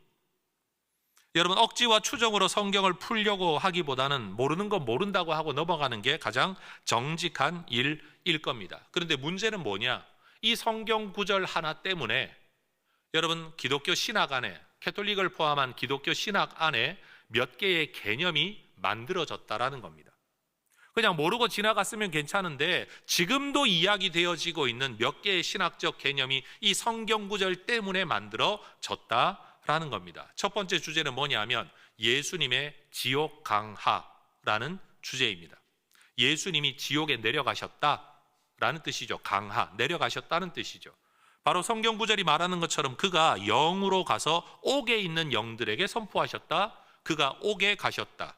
여러분, 억지와 추정으로 성경을 풀려고 하기보다는 모르는 거 모른다고 하고 넘어가는 게 가장 정직한 일일 겁니다. 그런데 문제는 뭐냐? 이 성경 구절 하나 때문에 여러분, 기독교 신학 안에, 캐톨릭을 포함한 기독교 신학 안에 몇 개의 개념이 만들어졌다라는 겁니다. 그냥 모르고 지나갔으면 괜찮은데 지금도 이야기되어지고 있는 몇 개의 신학적 개념이 이 성경 구절 때문에 만들어졌다라는 겁니다. 첫 번째 주제는 뭐냐면 예수님의 지옥 강하라는 주제입니다. 예수님이 지옥에 내려가셨다라는 뜻이죠. 강하, 내려가셨다는 뜻이죠. 바로 성경 구절이 말하는 것처럼 그가 영으로 가서 옥에 있는 영들에게 선포하셨다. 그가 옥에 가셨다.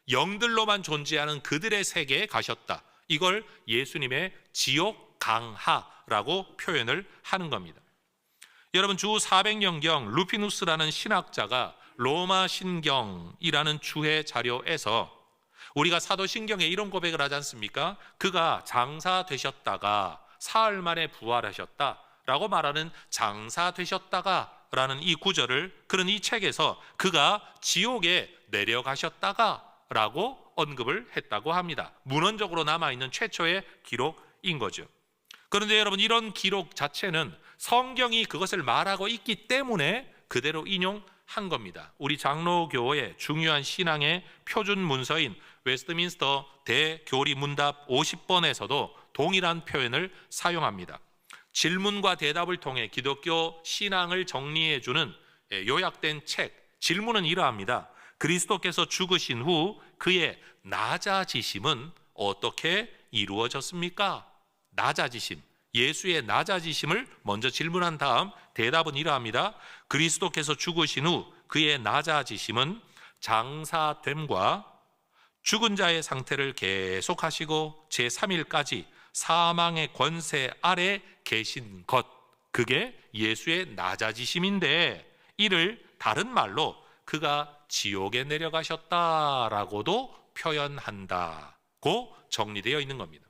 영들로만 존재하는 그들의 세계에 가셨다. 이걸 예수님의 지옥 강하라고 표현을 하는 겁니다. 여러분, 주 400년경 루피누스라는 신학자가 로마 신경이라는 주해 자료에서 우리가 사도신경에 이런 고백을 하지 않습니까? 그가 장사되셨다가 사흘 만에 부활하셨다 라고 말하는 장사되셨다가 라는 이 구절을, 그런 이 책에서 그가 지옥에 내려가셨다가 라고 언급을 했다고 합니다. 문헌적으로 남아있는 최초의 기록인 거죠. 그런데 여러분, 이런 기록 자체는 성경이 그것을 말하고 있기 때문에 그대로 인용한 겁니다. 우리 장로교의 중요한 신앙의 표준 문서인 웨스트민스터 대교리 문답 50번에서도 동일한 표현을 사용합니다. 질문과 대답을 통해 기독교 신앙을 정리해주는 요약된 책, 질문은 이러합니다. 그리스도께서 죽으신 후 그의 낮아지심은 어떻게 이루어졌습니까? 낮아지심, 예수의 낮아지심을 먼저 질문한 다음 대답은 이러합니다. 그리스도께서 죽으신 후 그의 낮아지심은 장사됨과 죽은 자의 상태를 계속하시고 제3일까지 사망의 권세 아래 계신 것, 그게 예수의 낮아지심인데 이를 다른 말로 그가 지옥에 내려가셨다라고도 표현한다고 정리되어 있는 겁니다.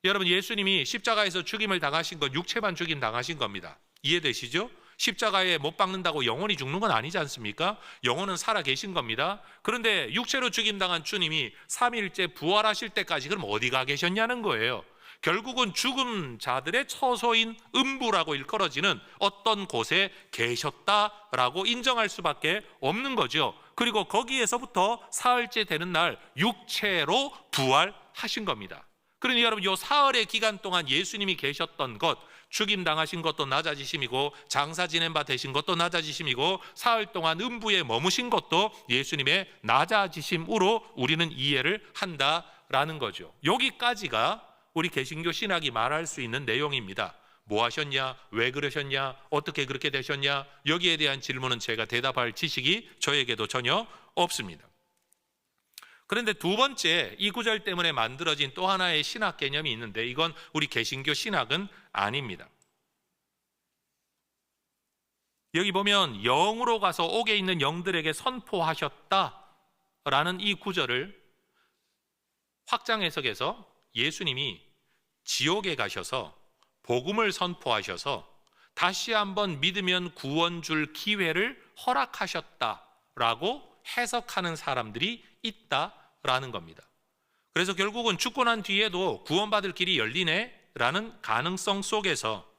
여러분, 예수님이 십자가에서 죽임을 당하신 건 육체만 죽임 당하신 겁니다. 이해되시죠? 십자가에 못 박는다고 영혼이 죽는 건 아니지 않습니까? 영혼은 살아 계신 겁니다. 그런데 육체로 죽임 당한 주님이 3일째 부활하실 때까지 그럼 어디 가 계셨냐는 거예요. 결국은 죽은 자들의 처소인 음부라고 일컬어지는 어떤 곳에 계셨다라고 인정할 수밖에 없는 거죠. 그리고 거기에서부터 사흘째 되는 날 육체로 부활하신 겁니다. 그러니 여러분, 이 사흘의 기간 동안 예수님이 계셨던 것, 죽임 당하신 것도 낮아지심이고 장사 지낸 바 되신 것도 낮아지심이고 사흘 동안 음부에 머무신 것도 예수님의 낮아지심으로 우리는 이해를 한다라는 거죠. 여기까지가 우리 개신교 신학이 말할 수 있는 내용입니다. 뭐 하셨냐? 왜 그러셨냐? 어떻게 그렇게 되셨냐? 여기에 대한 질문은 제가 대답할 지식이 저에게도 전혀 없습니다. 그런데 두 번째, 이 구절 때문에 만들어진 또 하나의 신학 개념이 있는데 이건 우리 개신교 신학은 아닙니다. 여기 보면 영으로 가서 옥에 있는 영들에게 선포하셨다라는 이 구절을 확장 해석해서 예수님이 지옥에 가셔서 복음을 선포하셔서 다시 한번 믿으면 구원 줄 기회를 허락하셨다라고 해석하는 사람들이 있다라는 겁니다. 그래서 결국은 죽고 난 뒤에도 구원받을 길이 열리네라는 가능성 속에서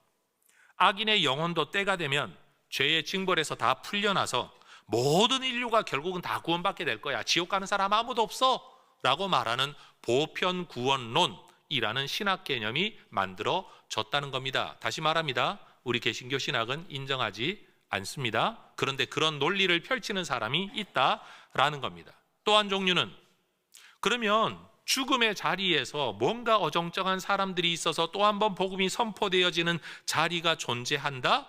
악인의 영혼도 때가 되면 죄의 징벌에서 다 풀려나서 모든 인류가 결국은 다 구원받게 될 거야. 지옥 가는 사람 아무도 없어 라고 말하는 보편 구원론이라는 신학 개념이 만들어졌다는 겁니다. 다시 말합니다. 우리 개신교 신학은 인정하지 않습니다. 그런데 그런 논리를 펼치는 사람이 있다라는 겁니다. 또 한 종류는 그러면 죽음의 자리에서 뭔가 어정쩡한 사람들이 있어서 또 한 번 복음이 선포되어지는 자리가 존재한다?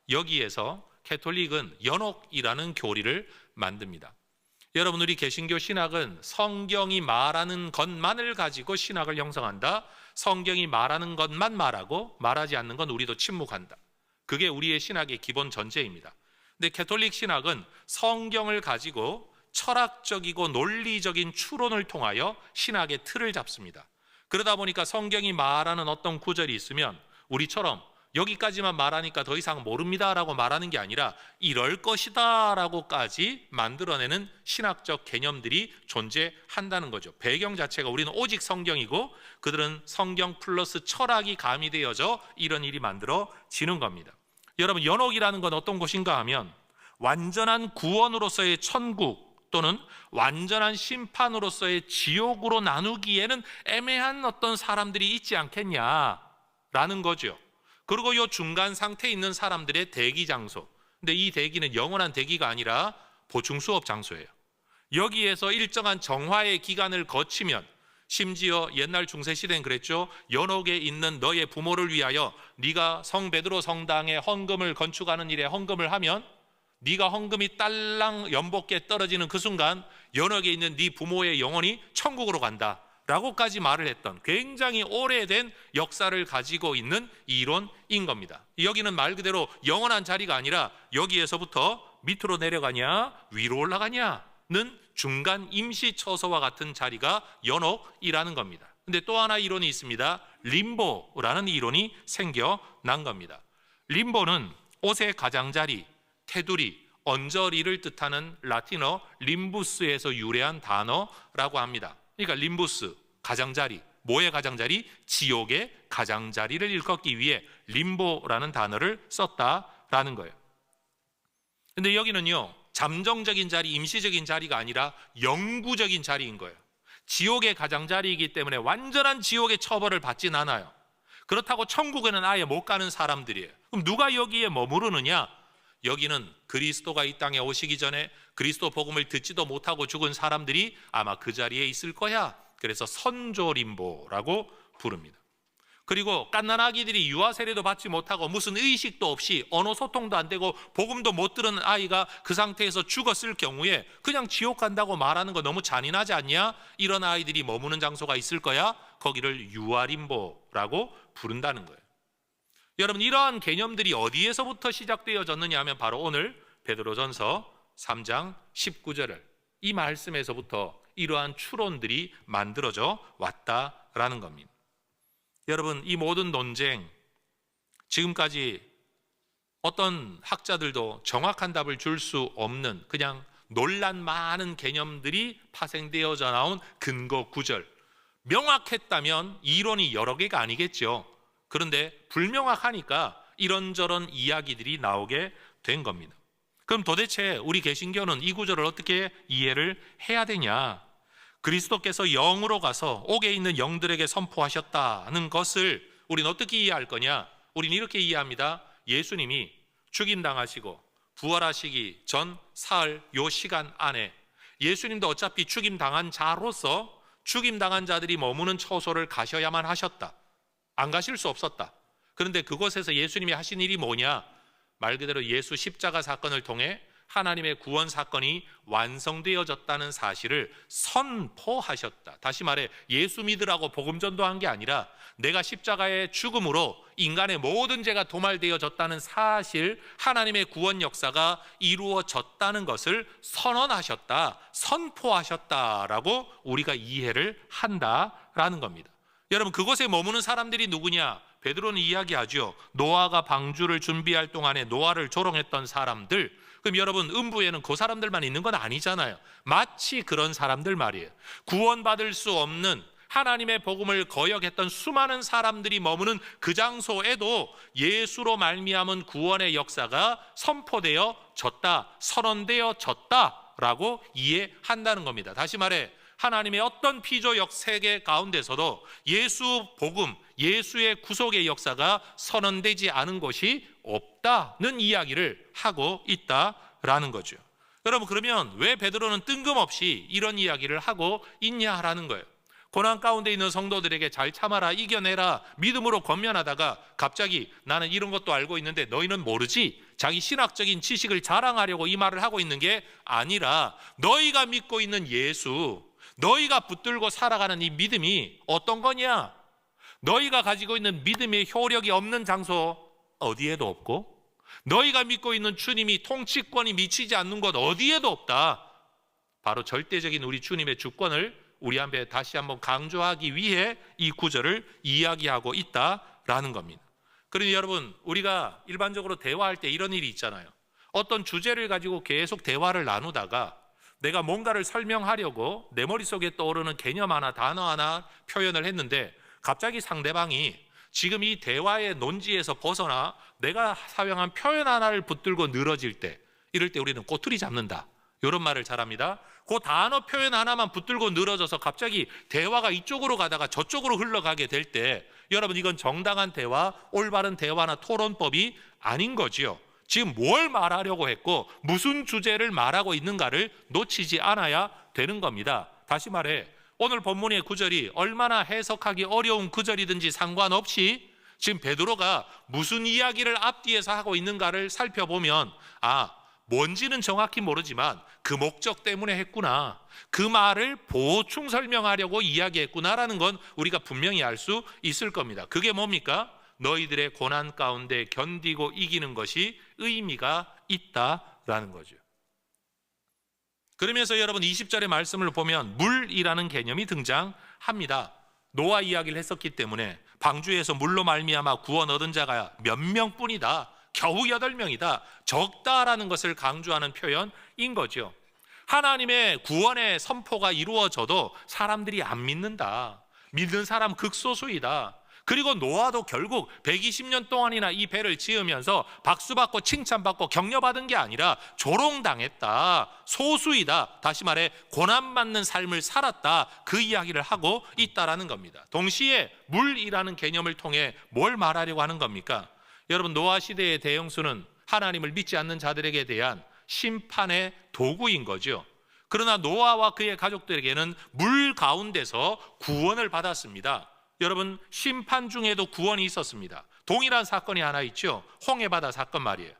여기에서 캐톨릭은 연옥이라는 교리를 만듭니다. 여러분, 우리 개신교 신학은 성경이 말하는 것만을 가지고 신학을 형성한다. 성경이 말하는 것만 말하고 말하지 않는 건 우리도 침묵한다. 그게 우리의 신학의 기본 전제입니다. 근데 캐톨릭 신학은 성경을 가지고 철학적이고 논리적인 추론을 통하여 신학의 틀을 잡습니다. 그러다 보니까 성경이 말하는 어떤 구절이 있으면 우리처럼 여기까지만 말하니까 더 이상 모릅니다라고 말하는 게 아니라 이럴 것이다라고까지 만들어내는 신학적 개념들이 존재한다는 거죠. 배경 자체가 우리는 오직 성경이고 그들은 성경 플러스 철학이 가미되어져 이런 일이 만들어지는 겁니다. 여러분, 연옥이라는 건 어떤 곳인가 하면 완전한 구원으로서의 천국 또는 완전한 심판으로서의 지옥으로 나누기에는 애매한 어떤 사람들이 있지 않겠냐라는 거죠. 그리고 이 중간 상태에 있는 사람들의 대기 장소. 근데 이 대기는 영원한 대기가 아니라 보충 수업 장소예요. 여기에서 일정한 정화의 기간을 거치면 심지어 옛날 중세시대는 그랬죠. 연옥에 있는 너의 부모를 위하여 네가 성 베드로 성당에 헌금을 건축하는 일에 헌금을 하면 네가 헌금이 딸랑 연복께 떨어지는 그 순간 연옥에 있는 네 부모의 영혼이 천국으로 간다 라고까지 말을 했던 굉장히 오래된 역사를 가지고 있는 이론인 겁니다. 여기는 말 그대로 영원한 자리가 아니라 여기에서부터 밑으로 내려가냐 위로 올라가냐는 중간 임시처소와 같은 자리가 연옥이라는 겁니다. 근데 또 하나 이론이 있습니다. 림보라는 이론이 생겨난 겁니다. 림보는 옷의 가장자리, 테두리, 언저리를 뜻하는 라틴어 림부스에서 유래한 단어라고 합니다. 그러니까 림부스, 가장자리, 뭐의 가장자리? 지옥의 가장자리를 일컫기 위해 림보라는 단어를 썼다라는 거예요. 근데 여기는요, 잠정적인 자리, 임시적인 자리가 아니라 영구적인 자리인 거예요. 지옥의 가장자리이기 때문에 완전한 지옥의 처벌을 받진 않아요. 그렇다고 천국에는 아예 못 가는 사람들이에요. 그럼 누가 여기에 머무르느냐? 여기는 그리스도가 이 땅에 오시기 전에 그리스도 복음을 듣지도 못하고 죽은 사람들이 아마 그 자리에 있을 거야. 그래서 선조림보라고 부릅니다. 그리고 갓난아기들이 유아 세례도 받지 못하고 무슨 의식도 없이 언어 소통도 안 되고 복음도 못 들은 아이가 그 상태에서 죽었을 경우에 그냥 지옥 간다고 말하는 거 너무 잔인하지 않냐? 이런 아이들이 머무는 장소가 있을 거야. 거기를 유아림보라고 부른다는 거예요. 여러분, 이러한 개념들이 어디에서부터 시작되어졌느냐 하면 바로 오늘 베드로전서 3장 19절을 이 말씀에서부터 이러한 추론들이 만들어져 왔다라는 겁니다. 여러분, 이 모든 논쟁, 지금까지 어떤 학자들도 정확한 답을 줄 수 없는 그냥 논란 많은 개념들이 파생되어져 나온 근거 구절, 명확했다면 이론이 여러 개가 아니겠죠. 그런데 불명확하니까 이런저런 이야기들이 나오게 된 겁니다. 그럼 도대체 우리 개신교는 이 구절을 어떻게 이해를 해야 되냐? 그리스도께서 영으로 가서 옥에 있는 영들에게 선포하셨다는 것을 우리는 어떻게 이해할 거냐? 우리는 이렇게 이해합니다. 예수님이 죽임당하시고 부활하시기 전 사흘 요 시간 안에 예수님도 어차피 죽임당한 자로서 죽임당한 자들이 머무는 처소를 가셔야만 하셨다. 안 가실 수 없었다. 그런데 그곳에서 예수님이 하신 일이 뭐냐? 말 그대로 예수 십자가 사건을 통해 하나님의 구원 사건이 완성되어졌다는 사실을 선포하셨다. 다시 말해 예수 믿으라고 복음 전도한 게 아니라 내가 십자가의 죽음으로 인간의 모든 죄가 도말되어졌다는 사실, 하나님의 구원 역사가 이루어졌다는 것을 선언하셨다, 선포하셨다라고 우리가 이해를 한다라는 겁니다. 여러분, 그곳에 머무는 사람들이 누구냐? 베드로는 이야기하죠. 노아가 방주를 준비할 동안에 노아를 조롱했던 사람들. 그럼 여러분, 음부에는 그 사람들만 있는 건 아니잖아요. 마치 그런 사람들 말이에요. 구원받을 수 없는, 하나님의 복음을 거역했던 수많은 사람들이 머무는 그 장소에도 예수로 말미암은 구원의 역사가 선포되어졌다, 선언되어졌다라고 이해한다는 겁니다. 다시 말해 하나님의 어떤 피조역 세계 가운데서도 예수 복음, 예수의 구속의 역사가 선언되지 않은 곳이 없다는 이야기를 하고 있다라는 거죠. 여러분, 그러면 왜 베드로는 뜬금없이 이런 이야기를 하고 있냐라는 거예요. 고난 가운데 있는 성도들에게 잘 참아라, 이겨내라, 믿음으로 권면하다가 갑자기 나는 이런 것도 알고 있는데 너희는 모르지? 자기 신학적인 지식을 자랑하려고 이 말을 하고 있는 게 아니라 너희가 믿고 있는 예수, 너희가 붙들고 살아가는 이 믿음이 어떤 거냐? 너희가 가지고 있는 믿음의 효력이 없는 장소 어디에도 없고, 너희가 믿고 있는 주님이 통치권이 미치지 않는 곳 어디에도 없다. 바로 절대적인 우리 주님의 주권을 우리 앞에 다시 한번 강조하기 위해 이 구절을 이야기하고 있다라는 겁니다. 그러니 여러분, 우리가 일반적으로 대화할 때 이런 일이 있잖아요. 어떤 주제를 가지고 계속 대화를 나누다가 내가 뭔가를 설명하려고 내 머릿속에 떠오르는 개념 하나, 단어 하나 표현을 했는데 갑자기 상대방이 지금 이 대화의 논지에서 벗어나 내가 사용한 표현 하나를 붙들고 늘어질 때, 이럴 때 우리는 꼬투리 잡는다, 이런 말을 잘합니다. 그 단어 표현 하나만 붙들고 늘어져서 갑자기 대화가 이쪽으로 가다가 저쪽으로 흘러가게 될 때, 여러분, 이건 정당한 대화, 올바른 대화나 토론법이 아닌 거지요. 지금 뭘 말하려고 했고 무슨 주제를 말하고 있는가를 놓치지 않아야 되는 겁니다. 다시 말해 오늘 본문의 구절이 얼마나 해석하기 어려운 구절이든지 상관없이 지금 베드로가 무슨 이야기를 앞뒤에서 하고 있는가를 살펴보면, 뭔지는 정확히 모르지만 그 목적 때문에 했구나, 그 말을 보충 설명하려고 이야기했구나라는 건 우리가 분명히 알 수 있을 겁니다. 그게 뭡니까? 너희들의 고난 가운데 견디고 이기는 것이 의미가 있다라는 거죠. 그러면서 여러분 20절의 말씀을 보면 물이라는 개념이 등장합니다. 노아 이야기를 했었기 때문에 방주에서 물로 말미암아 구원 얻은 자가 몇 명뿐이다, 겨우 8명이다, 적다라는 것을 강조하는 표현인 거죠. 하나님의 구원의 선포가 이루어져도 사람들이 안 믿는다, 믿는 사람 극소수이다. 그리고 노아도 결국 120년 동안이나 이 배를 지으면서 박수받고 칭찬받고 격려받은 게 아니라 조롱당했다, 소수이다, 다시 말해 고난받는 삶을 살았다, 그 이야기를 하고 있다라는 겁니다. 동시에 물이라는 개념을 통해 뭘 말하려고 하는 겁니까? 여러분, 노아 시대의 대형수는 하나님을 믿지 않는 자들에게 대한 심판의 도구인 거죠. 그러나 노아와 그의 가족들에게는 물 가운데서 구원을 받았습니다. 여러분, 심판 중에도 구원이 있었습니다. 동일한 사건이 하나 있죠. 홍해바다 사건 말이에요.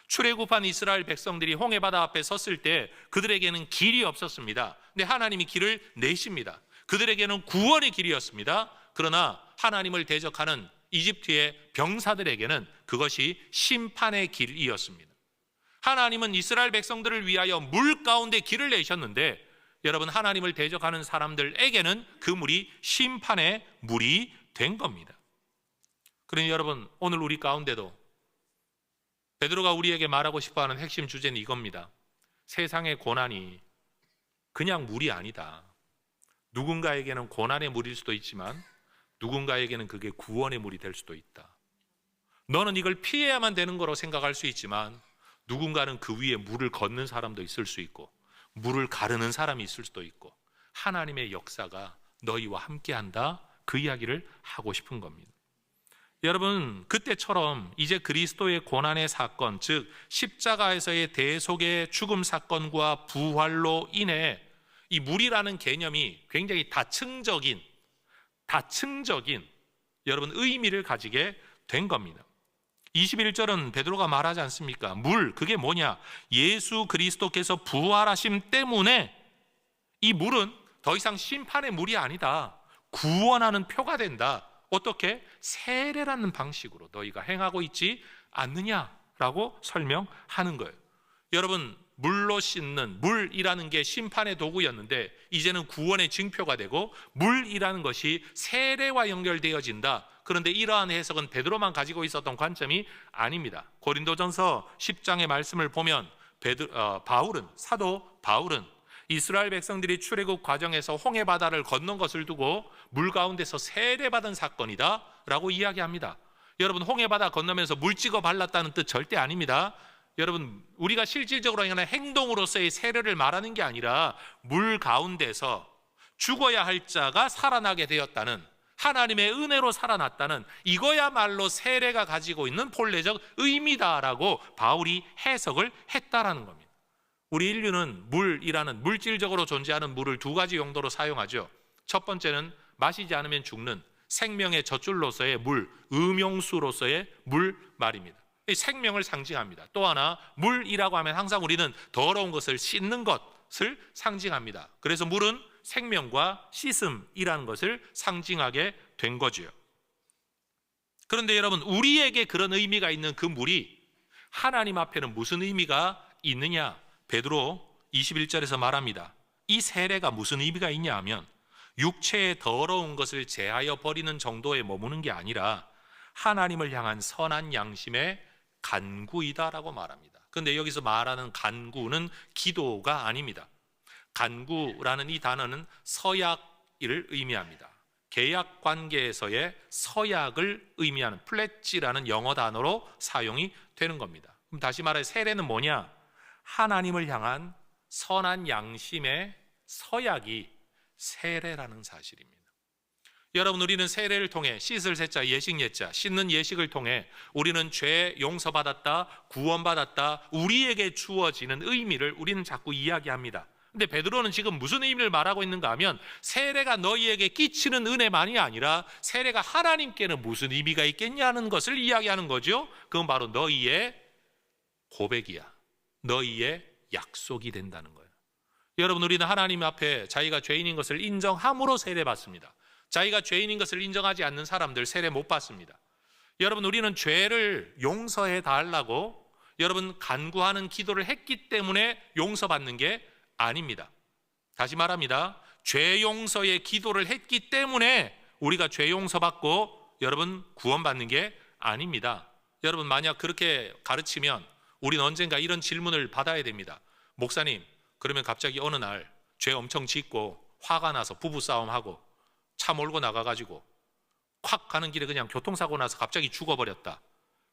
출애굽한 이스라엘 백성들이 홍해바다 앞에 섰을 때 그들에게는 길이 없었습니다. 근데 하나님이 길을 내십니다. 그들에게는 구원의 길이었습니다. 그러나 하나님을 대적하는 이집트의 병사들에게는 그것이 심판의 길이었습니다. 하나님은 이스라엘 백성들을 위하여 물 가운데 길을 내셨는데, 여러분, 하나님을 대적하는 사람들에게는 그 물이 심판의 물이 된 겁니다. 그러니 여러분, 오늘 우리 가운데도 베드로가 우리에게 말하고 싶어하는 핵심 주제는 이겁니다. 세상의 고난이 그냥 물이 아니다. 누군가에게는 고난의 물일 수도 있지만 누군가에게는 그게 구원의 물이 될 수도 있다. 너는 이걸 피해야만 되는 거로 생각할 수 있지만 누군가는 그 위에 물을 걷는 사람도 있을 수 있고 물을 가르는 사람이 있을 수도 있고 하나님의 역사가 너희와 함께한다, 그 이야기를 하고 싶은 겁니다. 여러분, 그때처럼 이제 그리스도의 고난의 사건, 즉 십자가에서의 대속의 죽음 사건과 부활로 인해 이 물이라는 개념이 굉장히 다층적인 여러분 의미를 가지게 된 겁니다. 21절은 베드로가 말하지 않습니까? 물, 그게 뭐냐? 예수 그리스도께서 부활하심 때문에 이 물은 더 이상 심판의 물이 아니다. 구원하는 표가 된다. 어떻게? 세례라는 방식으로 너희가 행하고 있지 않느냐라고 설명하는 거예요. 여러분, 물로 씻는 물이라는 게 심판의 도구였는데 이제는 구원의 증표가 되고 물이라는 것이 세례와 연결되어진다. 그런데 이러한 해석은 베드로만 가지고 있었던 아닙니다. 고린도전서 10장의 말씀을 보면 사도 바울은 이스라엘 백성들이 출애굽 과정에서 홍해 바다를 건넌 것을 두고 물 가운데서 세례받은 사건이다 라고 이야기합니다. 여러분, 홍해 바다 건너면서 물 찍어 발랐다는 뜻 절대 아닙니다. 여러분, 우리가 실질적으로 하는 행동으로서의 세례를 말하는 게 아니라 물 가운데서 죽어야 할 자가 살아나게 되었다는, 하나님의 은혜로 살아났다는, 이거야말로 세례가 가지고 있는 본래적 의미다라고 바울이 해석을 했다라는 겁니다. 우리 인류는 물이라는 물질적으로 존재하는 물을 두 가지 용도로 사용하죠. 첫 번째는 마시지 않으면 죽는 생명의 젖줄로서의 물, 음용수로서의 물 말입니다. 이 생명을 상징합니다. 또 하나, 물이라고 하면 항상 우리는 더러운 것을 씻는 것을 상징합니다. 그래서 물은 생명과 씻음이라는 것을 상징하게 된 거죠. 그런데 여러분, 우리에게 그런 의미가 있는 그 물이 하나님 앞에는 무슨 의미가 있느냐? 베드로 21절에서 말합니다. 이 세례가 무슨 의미가 있냐 하면 육체의 더러운 것을 제하여 버리는 정도에 머무는 게 아니라 하나님을 향한 선한 양심의 간구이다라고 말합니다. 그런데 여기서 말하는 간구는 기도가 아닙니다. 간구라는 이 단어는 서약을 의미합니다. 계약 관계에서의 서약을 의미하는 플랫지라는 영어 단어로 사용이 되는 겁니다. 그럼 다시 말해 세례는 뭐냐? 하나님을 향한 선한 양심의 서약이 세례라는 사실입니다. 여러분, 우리는 세례를 통해 씻을 세자, 예식 예자, 씻는 예식을 통해 우리는 죄 용서받았다, 구원받았다, 우리에게 주어지는 의미를 우리는 자꾸 이야기합니다. 근데 베드로는 지금 무슨 의미를 말하고 있는가 하면 세례가 너희에게 끼치는 은혜만이 아니라 세례가 하나님께는 무슨 의미가 있겠냐는 것을 이야기하는 거죠. 그건 바로 너희의 고백이야. 너희의 약속이 된다는 거예요. 여러분, 우리는 하나님 앞에 자기가 죄인인 것을 인정함으로 세례받습니다. 자기가 죄인인 것을 인정하지 않는 사람들 세례 못 받습니다. 여러분, 우리는 죄를 용서해 달라고 여러분 간구하는 기도를 했기 때문에 용서받는 게 아닙니다. 다시 말합니다. 죄 용서의 기도를 했기 때문에 우리가 죄 용서받고 여러분 구원받는 게 아닙니다. 여러분, 만약 그렇게 가르치면 우리는 언젠가 이런 질문을 받아야 됩니다. 목사님, 그러면 갑자기 어느 날 죄 엄청 짓고 화가 나서 부부싸움하고 차 몰고 나가가지고 콱 가는 길에 그냥 교통사고 나서 갑자기 죽어버렸다.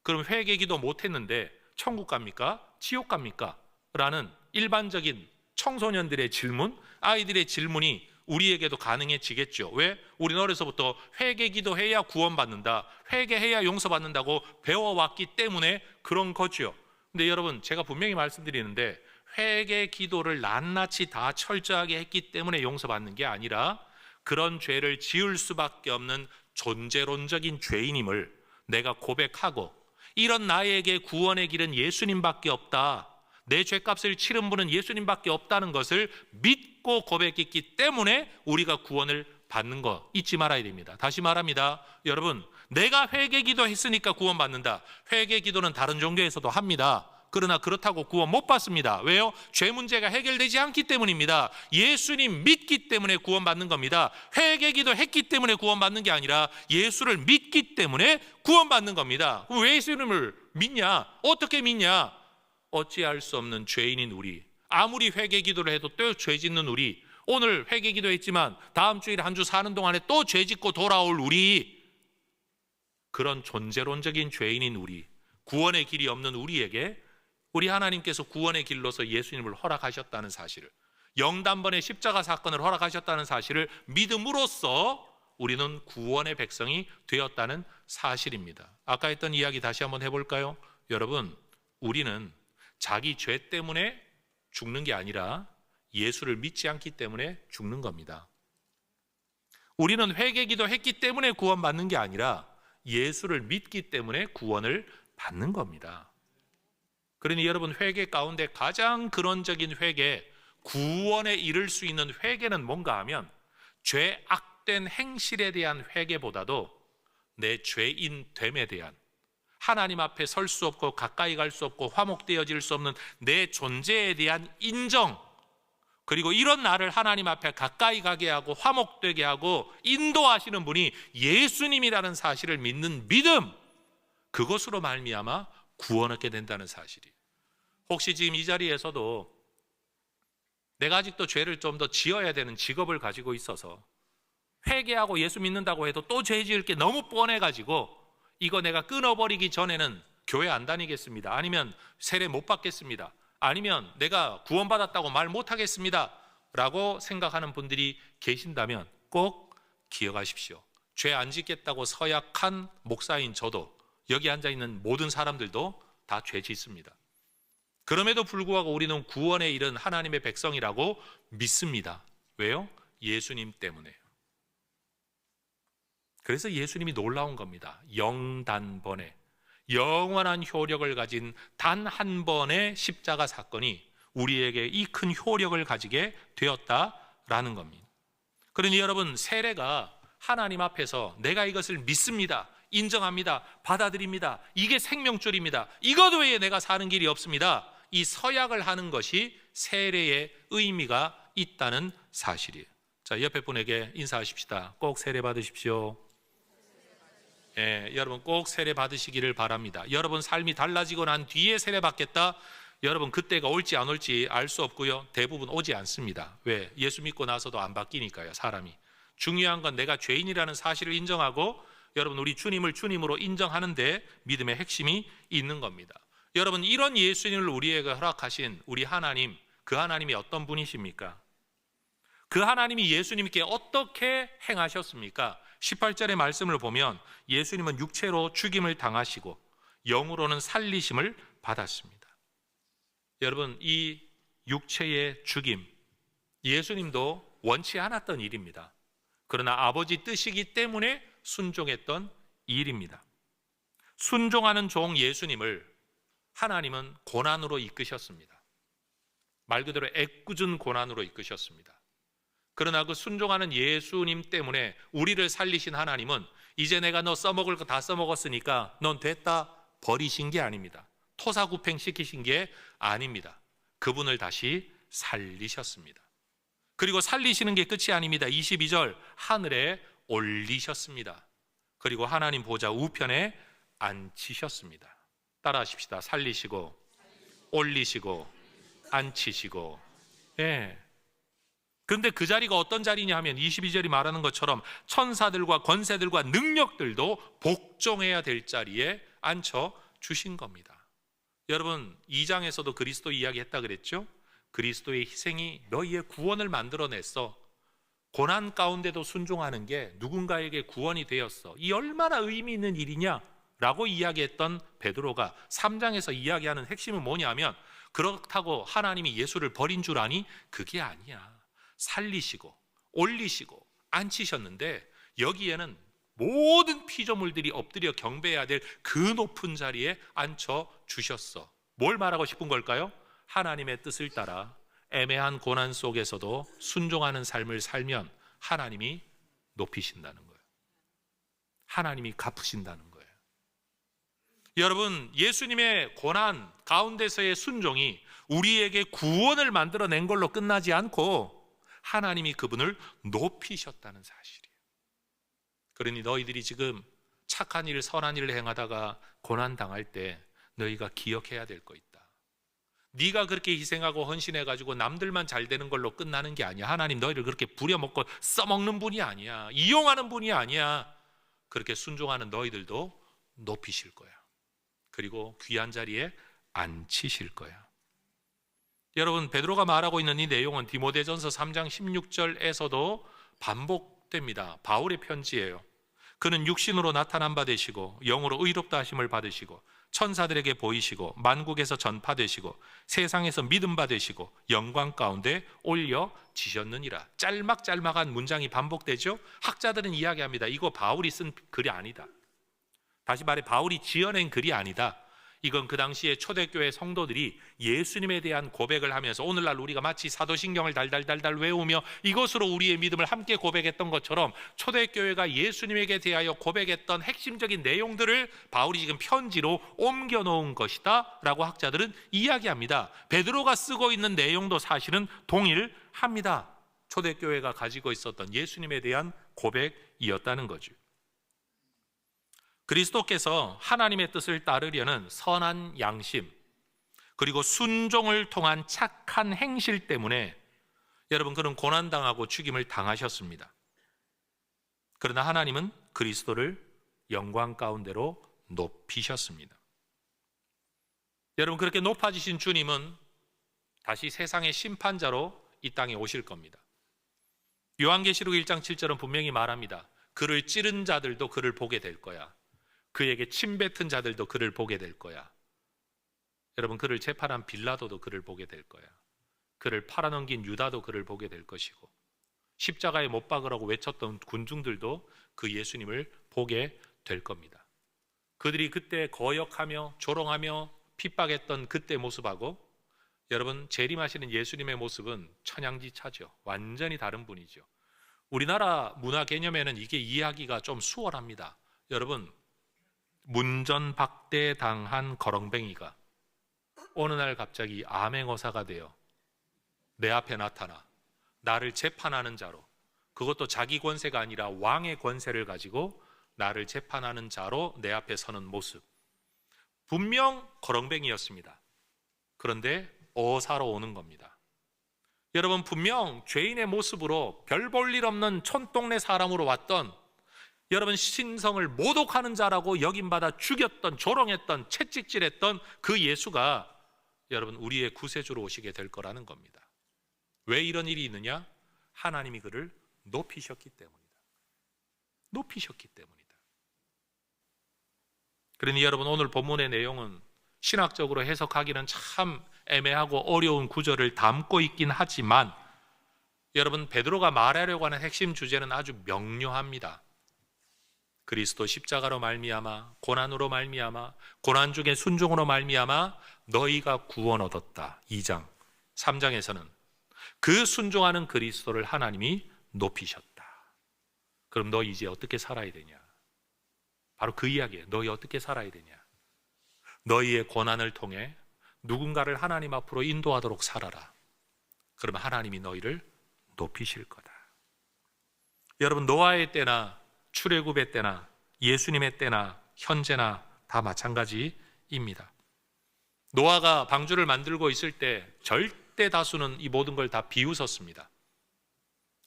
그럼 회개기도 못했는데 천국 갑니까? 지옥 갑니까? 라는 일반적인 청소년들의 질문, 아이들의 질문이 우리에게도 가능해지겠죠. 왜? 우리는 어려서부터 회개기도 해야 구원받는다, 회개해야 용서받는다고 배워왔기 때문에 그런 거죠. 근데 여러분, 제가 분명히 말씀드리는데 회개 기도를 낱낱이 다 철저하게 했기 때문에 용서받는 게 아니라 그런 죄를 지을 수밖에 없는 존재론적인 죄인임을 내가 고백하고 이런 나에게 구원의 길은 예수님밖에 없다, 내 죄값을 치른 분은 예수님밖에 없다는 것을 믿고 고백했기 때문에 우리가 구원을 받는 거 잊지 말아야 됩니다. 다시 말합니다. 여러분, 내가 회개기도 했으니까 구원받는다. 회개기도는 다른 종교에서도 합니다. 그러나 그렇다고 구원 못 받습니다. 왜요? 죄 문제가 해결되지 않기 때문입니다. 예수님 믿기 때문에 구원받는 겁니다. 회개기도 했기 때문에 구원받는 게 아니라 예수를 믿기 때문에 구원받는 겁니다. 그럼 왜 예수님을 믿냐? 어떻게 믿냐? 어찌할 수 없는 죄인인 우리, 아무리 회개기도를 해도 또 죄 짓는 우리, 오늘 회개기도 했지만 다음 주일에 한 주 사는 동안에 또 죄 짓고 돌아올 우리, 그런 존재론적인 죄인인 우리, 구원의 길이 없는 우리에게 우리 하나님께서 구원의 길로서 예수님을 허락하셨다는 사실을, 영단번의 십자가 사건을 허락하셨다는 사실을 믿음으로써 우리는 구원의 백성이 되었다는 사실입니다. 아까 했던 이야기 다시 한번 해볼까요? 여러분, 우리는 자기 죄 때문에 죽는 게 아니라 예수를 믿지 않기 때문에 죽는 겁니다. 우리는 회개기도 했기 때문에 구원받는 게 아니라 예수를 믿기 때문에 구원을 받는 겁니다. 그러니 여러분, 회개 가운데 가장 근원적인 회개, 구원에 이를 수 있는 회개는 뭔가 하면 죄 악된 행실에 대한 회개보다도 내 죄인됨에 대한, 하나님 앞에 설 수 없고 가까이 갈 수 없고 화목되어질 수 없는 내 존재에 대한 인정, 그리고 이런 나를 하나님 앞에 가까이 가게 하고 화목되게 하고 인도하시는 분이 예수님이라는 사실을 믿는 믿음, 그것으로 말미암아 구원 얻게 된다는 사실이에요. 혹시 지금 이 자리에서도 내가 아직도 죄를 좀 더 지어야 되는 직업을 가지고 있어서 회개하고 예수 믿는다고 해도 또 죄 지을 게 너무 뻔해가지고 이거 내가 끊어버리기 전에는 교회 안 다니겠습니다, 아니면 세례 못 받겠습니다, 아니면 내가 구원받았다고 말 못하겠습니다 라고 생각하는 분들이 계신다면 꼭 기억하십시오. 죄 안 짓겠다고 서약한 목사인 저도, 여기 앉아있는 모든 사람들도 다 죄 짓습니다. 그럼에도 불구하고 우리는 구원에 이른 하나님의 백성이라고 믿습니다. 왜요? 예수님 때문에요. 그래서 예수님이 놀라운 겁니다. 영단번에, 영원한 효력을 가진 단 한 번의 십자가 사건이 우리에게 이 큰 효력을 가지게 되었다라는 겁니다. 그러니 여러분, 세례가 하나님 앞에서 내가 이것을 믿습니다, 인정합니다, 받아들입니다, 이게 생명줄입니다, 이것 외에 내가 사는 길이 없습니다, 이 서약을 하는 것이 세례의 의미가 있다는 사실이에요. 자, 옆에 분에게 인사하십시다. 꼭 세례 받으십시오. 여러분 꼭 세례 받으시기를 바랍니다. 여러분 삶이 달라지고 난 뒤에 세례 받겠다, 여러분 그때가 올지 안 올지 알 수 없고요, 대부분 오지 않습니다. 왜? 예수 믿고 나서도 안 바뀌니까요, 사람이. 중요한 건 내가 죄인이라는 사실을 인정하고, 여러분 우리 주님을 주님으로 인정하는데 믿음의 핵심이 있는 겁니다. 여러분, 이런 예수님을 우리에게 허락하신 우리 하나님, 그 하나님이 어떤 분이십니까? 그 하나님이 예수님께 어떻게 행하셨습니까? 18절의 말씀을 보면 예수님은 육체로 죽임을 당하시고 영으로는 살리심을 받았습니다. 여러분, 이 육체의 죽임, 예수님도 원치 않았던 일입니다. 그러나 아버지 뜻이기 때문에 순종했던 일입니다. 순종하는 종 예수님을 하나님은 고난으로 이끄셨습니다. 말 그대로 애꿎은 고난으로 이끄셨습니다. 그러나 그 순종하는 예수님 때문에 우리를 살리신 하나님은 이제 내가 너 써먹을 거 다 써먹었으니까 넌 됐다 버리신 게 아닙니다. 토사구팽시키신 게 아닙니다. 그분을 다시 살리셨습니다. 그리고 살리시는 게 끝이 아닙니다. 22절, 하늘에 올리셨습니다. 그리고 하나님 보좌 우편에 앉히셨습니다. 따라 하십시다. 살리시고 올리시고 앉히시고. 그런데 그 자리가 어떤 자리냐 하면 22절이 말하는 것처럼 천사들과 권세들과 능력들도 복종해야 될 자리에 앉혀주신 겁니다. 여러분, 2장에서도 그리스도 이야기했다 그랬죠? 그리스도의 희생이 너희의 구원을 만들어냈어. 고난 가운데도 순종하는 게 누군가에게 구원이 되었어. 이 얼마나 의미 있는 일이냐 라고 이야기했던 베드로가 3장에서 이야기하는 핵심은 뭐냐면, 그렇다고 하나님이 예수를 버린 줄 아니? 그게 아니야. 살리시고 올리시고 앉히셨는데 여기에는 모든 피조물들이 엎드려 경배해야 될 그 높은 자리에 앉혀주셨어. 뭘 말하고 싶은 걸까요? 하나님의 뜻을 따라 애매한 고난 속에서도 순종하는 삶을 살면 하나님이 높이신다는 거예요. 하나님이 갚으신다는 거예요. 여러분, 예수님의 고난 가운데서의 순종이 우리에게 구원을 만들어낸 걸로 끝나지 않고 하나님이 그분을 높이셨다는 사실이에요. 그러니 너희들이 지금 착한 일, 선한 일을 행하다가 고난 당할 때 너희가 기억해야 될 거 있다. 네가 그렇게 희생하고 헌신해가지고 남들만 잘 되는 걸로 끝나는 게 아니야. 하나님 너희를 그렇게 부려먹고 써먹는 분이 아니야. 이용하는 분이 아니야. 그렇게 순종하는 너희들도 높이실 거야. 그리고 귀한 자리에 앉히실 거야. 여러분, 베드로가 말하고 있는 이 내용은 디모데전서 3장 16절에서도 반복됩니다. 바울의 편지예요. 그는 육신으로 나타난 바 되시고 영으로 의롭다 하심을 받으시고 천사들에게 보이시고 만국에서 전파되시고 세상에서 믿음 받으시고 영광 가운데 올려지셨느니라. 짤막짤막한 문장이 반복되죠. 학자들은 이야기합니다. 이거 바울이 쓴 글이 아니다. 다시 말해 바울이 지어낸 글이 아니다. 이건 그 당시에 초대교회 성도들이 예수님에 대한 고백을 하면서 오늘날 우리가 마치 사도신경을 달달달달 외우며 이것으로 우리의 믿음을 함께 고백했던 것처럼 초대교회가 예수님에게 대하여 고백했던 핵심적인 내용들을 바울이 지금 편지로 옮겨놓은 것이다 라고 학자들은 이야기합니다. 베드로가 쓰고 있는 내용도 사실은 동일합니다. 초대교회가 가지고 있었던 예수님에 대한 고백이었다는 거죠. 그리스도께서 하나님의 뜻을 따르려는 선한 양심 그리고 순종을 통한 착한 행실 때문에 여러분 그는 고난당하고 죽임을 당하셨습니다. 그러나 하나님은 그리스도를 영광 가운데로 높이셨습니다. 여러분 그렇게 높아지신 주님은 다시 세상의 심판자로 이 땅에 오실 겁니다. 요한계시록 1장 7절은 분명히 말합니다. 그를 찌른 자들도 그를 보게 될 거야. 그에게 침뱉은 자들도 그를 보게 될 거야. 여러분 그를 재판한 빌라도도 그를 보게 될 거야. 그를 팔아넘긴 유다도 그를 보게 될 것이고 십자가에 못 박으라고 외쳤던 군중들도 그 예수님을 보게 될 겁니다. 그들이 그때 거역하며 조롱하며 핍박했던 그때 모습하고 여러분 재림하시는 예수님의 모습은 천양지차죠. 완전히 다른 분이죠. 우리나라 문화 개념에는 이게 이해하기가 좀 수월합니다. 여러분 문전박대당한 거렁뱅이가 어느 날 갑자기 암행어사가 되어 내 앞에 나타나 나를 재판하는 자로, 그것도 자기 권세가 아니라 왕의 권세를 가지고 나를 재판하는 자로 내 앞에 서는 모습, 분명 거렁뱅이였습니다. 그런데 어사로 오는 겁니다. 여러분 분명 죄인의 모습으로 별 볼 일 없는 촌동네 사람으로 왔던, 여러분 신성을 모독하는 자라고 여김받아 죽였던, 조롱했던, 채찍질했던 그 예수가 여러분 우리의 구세주로 오시게 될 거라는 겁니다. 왜 이런 일이 있느냐? 하나님이 그를 높이셨기 때문이다. 높이셨기 때문이다. 그러니 여러분 오늘 본문의 내용은 신학적으로 해석하기는 참 애매하고 어려운 구절을 담고 있긴 하지만 여러분 베드로가 말하려고 하는 핵심 주제는 아주 명료합니다. 그리스도 십자가로 말미암아 고난으로 말미암아 고난 중에 순종으로 말미암아 너희가 구원 얻었다. 2장 3장에서는 그 순종하는 그리스도를 하나님이 높이셨다. 그럼 너 이제 어떻게 살아야 되냐? 바로 그 이야기예요. 너희 어떻게 살아야 되냐? 너희의 고난을 통해 누군가를 하나님 앞으로 인도하도록 살아라. 그러면 하나님이 너희를 높이실 거다. 여러분 노아의 때나 출애굽의 때나 예수님의 때나 현재나 다 마찬가지입니다. 노아가 방주를 만들고 있을 때 절대 다수는 이 모든 걸 다 비웃었습니다.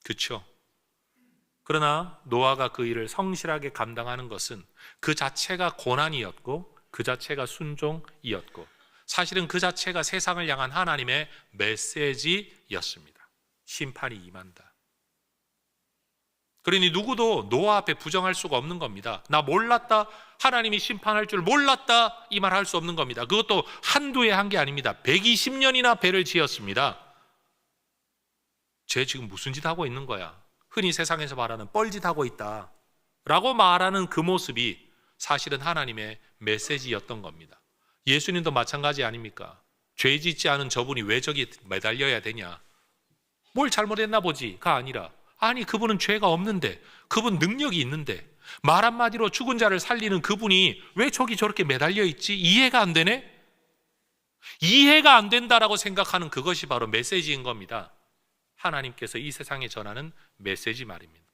그렇죠? 그러나 노아가 그 일을 성실하게 감당하는 것은 그 자체가 고난이었고 그 자체가 순종이었고 사실은 그 자체가 세상을 향한 하나님의 메시지였습니다. 심판이 임한다. 그러니 누구도 노아 앞에 부정할 수가 없는 겁니다. 나 몰랐다, 하나님이 심판할 줄 몰랐다, 이 말 할 수 없는 겁니다. 그것도 한두 해 한 게 아닙니다. 120년이나 배를 지었습니다. 쟤 지금 무슨 짓 하고 있는 거야? 흔히 세상에서 말하는 뻘짓 하고 있다 라고 말하는 그 모습이 사실은 하나님의 메시지였던 겁니다. 예수님도 마찬가지 아닙니까? 죄 짓지 않은 저분이 왜 저기 매달려야 되냐? 뭘 잘못했나 보지가 아니라 아니 그분은 죄가 없는데, 그분 능력이 있는데, 말 한마디로 죽은 자를 살리는 그분이 왜 저기 저렇게 매달려 있지? 이해가 안 되네? 이해가 안 된다라고 생각하는 그것이 바로 메시지인 겁니다. 하나님께서 이 세상에 전하는 메시지 말입니다.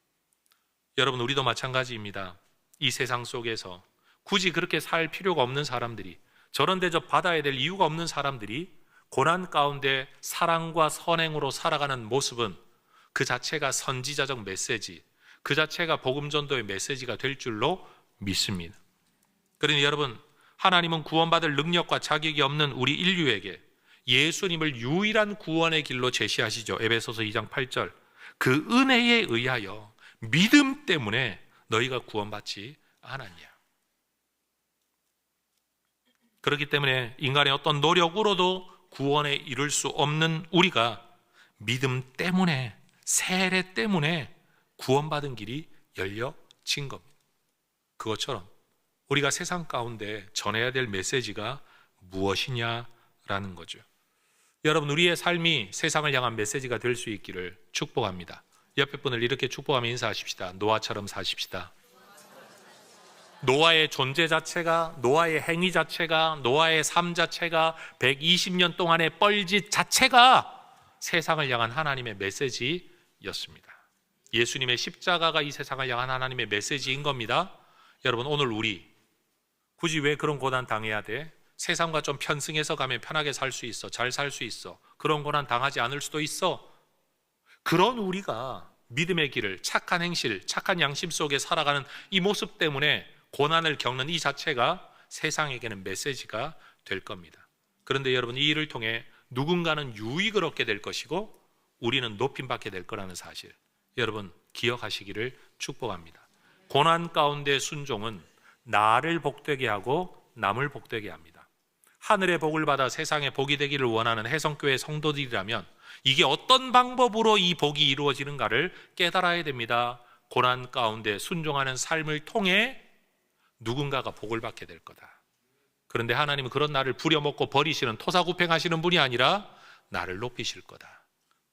여러분 우리도 마찬가지입니다. 이 세상 속에서 굳이 그렇게 살 필요가 없는 사람들이, 저런 대접 받아야 될 이유가 없는 사람들이 고난 가운데 사랑과 선행으로 살아가는 모습은 그 자체가 선지자적 메시지, 그 자체가 복음 전도의 메시지가 될 줄로 믿습니다. 그러니 여러분 하나님은 구원받을 능력과 자격이 없는 우리 인류에게 예수님을 유일한 구원의 길로 제시하시죠. 에베소서 2장 8절 그 은혜에 의하여 믿음 때문에 너희가 구원받지 않았냐. 그렇기 때문에 인간의 어떤 노력으로도 구원에 이를 수 없는 우리가 믿음 때문에, 세례 때문에 구원받은 길이 열려진 겁니다. 그것처럼 우리가 세상 가운데 전해야 될 메시지가 무엇이냐라는 거죠. 여러분, 우리의 삶이 세상을 향한 메시지가 될 수 있기를 축복합니다. 옆에 분을 이렇게 축복하며 인사하십시다. 노아처럼 사십시다. 노아의 존재 자체가, 노아의 행위 자체가, 노아의 삶 자체가, 120년 동안의 뻘짓 자체가 세상을 향한 하나님의 메시지였습니다. 예수님의 십자가가 이 세상을 향한 하나님의 메시지인 겁니다. 여러분, 오늘 우리 굳이 왜 그런 고난 당해야 돼? 세상과 좀 편승해서 가면 편하게 살 수 있어, 잘 살 수 있어, 그런 고난 당하지 않을 수도 있어. 그런 우리가 믿음의 길을, 착한 행실, 착한 양심 속에 살아가는 이 모습 때문에 고난을 겪는 이 자체가 세상에게는 메시지가 될 겁니다. 그런데 여러분, 이 일을 통해 누군가는 유익을 얻게 될 것이고 우리는 높임받게 될 거라는 사실, 여러분 기억하시기를 축복합니다. 고난 가운데 순종은 나를 복되게 하고 남을 복되게 합니다. 하늘의 복을 받아 세상의 복이 되기를 원하는 혜성교회 성도들이라면 이게 어떤 방법으로 이 복이 이루어지는가를 깨달아야 됩니다. 고난 가운데 순종하는 삶을 통해 누군가가 복을 받게 될 거다. 그런데 하나님은 그런 나를 부려먹고 버리시는, 토사구팽하시는 분이 아니라 나를 높이실 거다.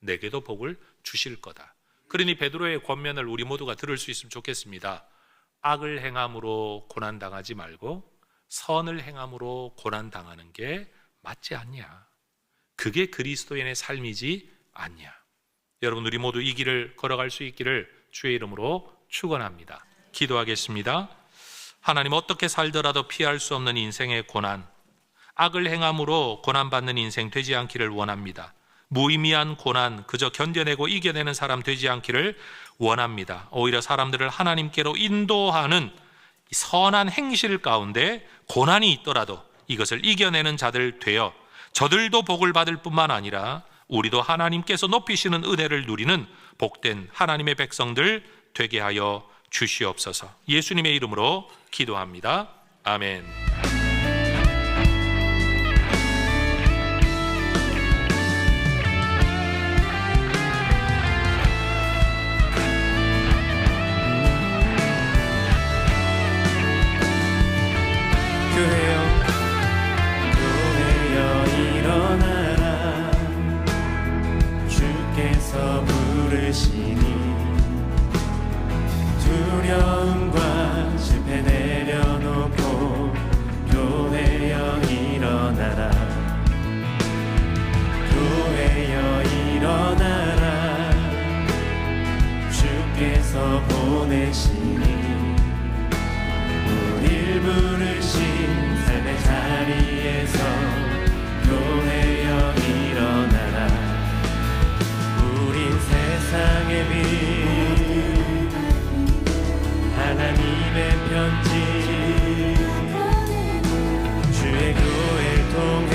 내게도 복을 주실 거다. 그러니 베드로의 권면을 우리 모두가 들을 수 있으면 좋겠습니다. 악을 행함으로 고난당하지 말고 선을 행함으로 고난당하는 게 맞지 않냐. 그게 그리스도인의 삶이지 않냐. 여러분, 우리 모두 이 길을 걸어갈 수 있기를 주의 이름으로 축원합니다. 기도하겠습니다. 하나님, 어떻게 살더라도 피할 수 없는 인생의 고난, 악을 행함으로 고난받는 인생 되지 않기를 원합니다. 무의미한 고난, 그저 견뎌내고 이겨내는 사람 되지 않기를 원합니다. 오히려 사람들을 하나님께로 인도하는 선한 행실 가운데 고난이 있더라도 이것을 이겨내는 자들 되어 저들도 복을 받을 뿐만 아니라 우리도 하나님께서 높이시는 은혜를 누리는 복된 하나님의 백성들 되게 하여 주시옵소서. 예수님의 이름으로 기도합니다. 아멘. 교회여 일어나라. 주께서 부르시니 두려움과 실패 내려놓고 교회여 일어나라. 교회여 일어나라. 주께서 보내시니 우릴 부르신 삶의 자리에서 교회여 일어나라. 우린 세상의 빛, 하나님의 편지, 주의 교회를 통해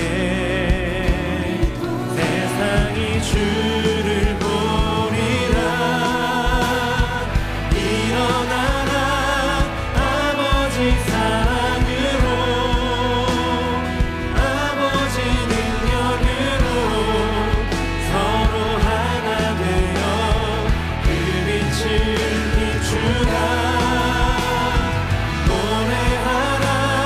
세상이 주를 보리라. 일어나라. 아버지 사랑으로, 아버지 능력으로 서로 하나 되어 그 빛을 비추라. 교회여 일어나라.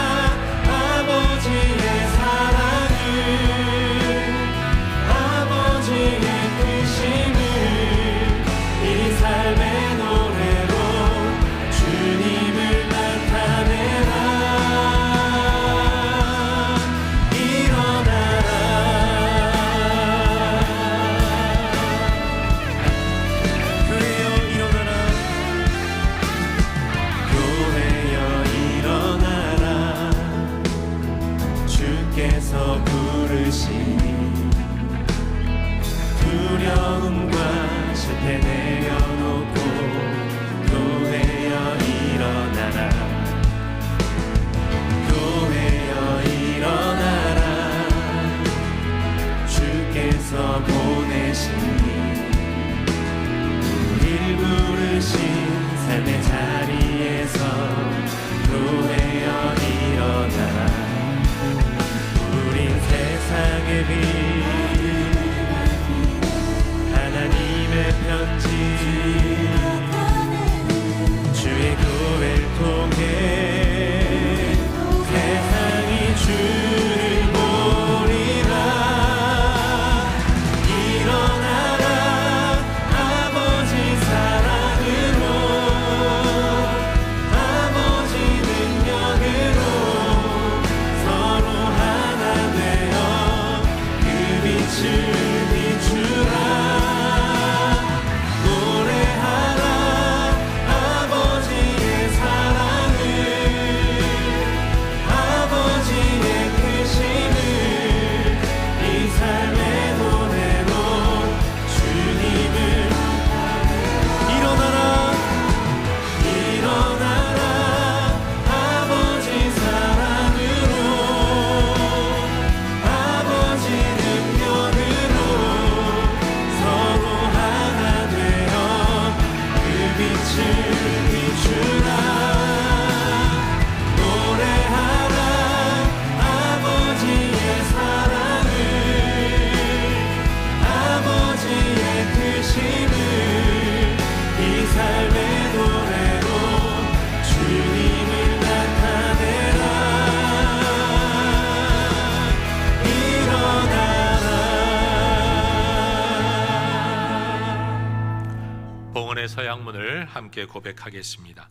영혼의 서양문을 함께 고백하겠습니다.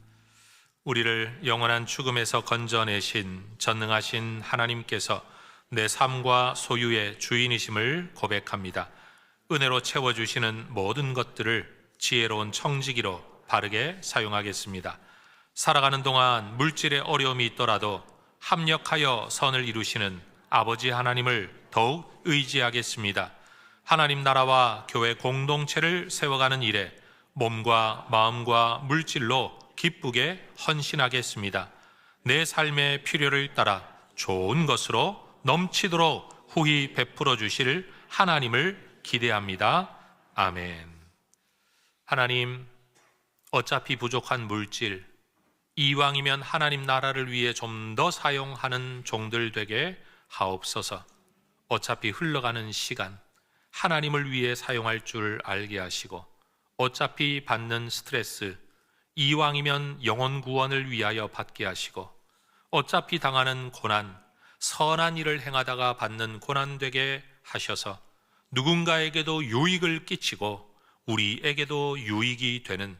우리를 영원한 죽음에서 건져내신 전능하신 하나님께서 내 삶과 소유의 주인이심을 고백합니다. 은혜로 채워주시는 모든 것들을 지혜로운 청지기로 바르게 사용하겠습니다. 살아가는 동안 물질의 어려움이 있더라도 합력하여 선을 이루시는 아버지 하나님을 더욱 의지하겠습니다. 하나님 나라와 교회 공동체를 세워가는 일에 몸과 마음과 물질로 기쁘게 헌신하겠습니다. 내 삶의 필요를 따라 좋은 것으로 넘치도록 후히 베풀어 주실 하나님을 기대합니다. 아멘. 하나님, 어차피 부족한 물질, 이왕이면 하나님 나라를 위해 좀 더 사용하는 종들 되게 하옵소서. 어차피 흘러가는 시간, 하나님을 위해 사용할 줄 알게 하시고, 어차피 받는 스트레스, 이왕이면 영혼 구원을 위하여 받게 하시고, 어차피 당하는 고난, 선한 일을 행하다가 받는 고난 되게 하셔서 누군가에게도 유익을 끼치고 우리에게도 유익이 되는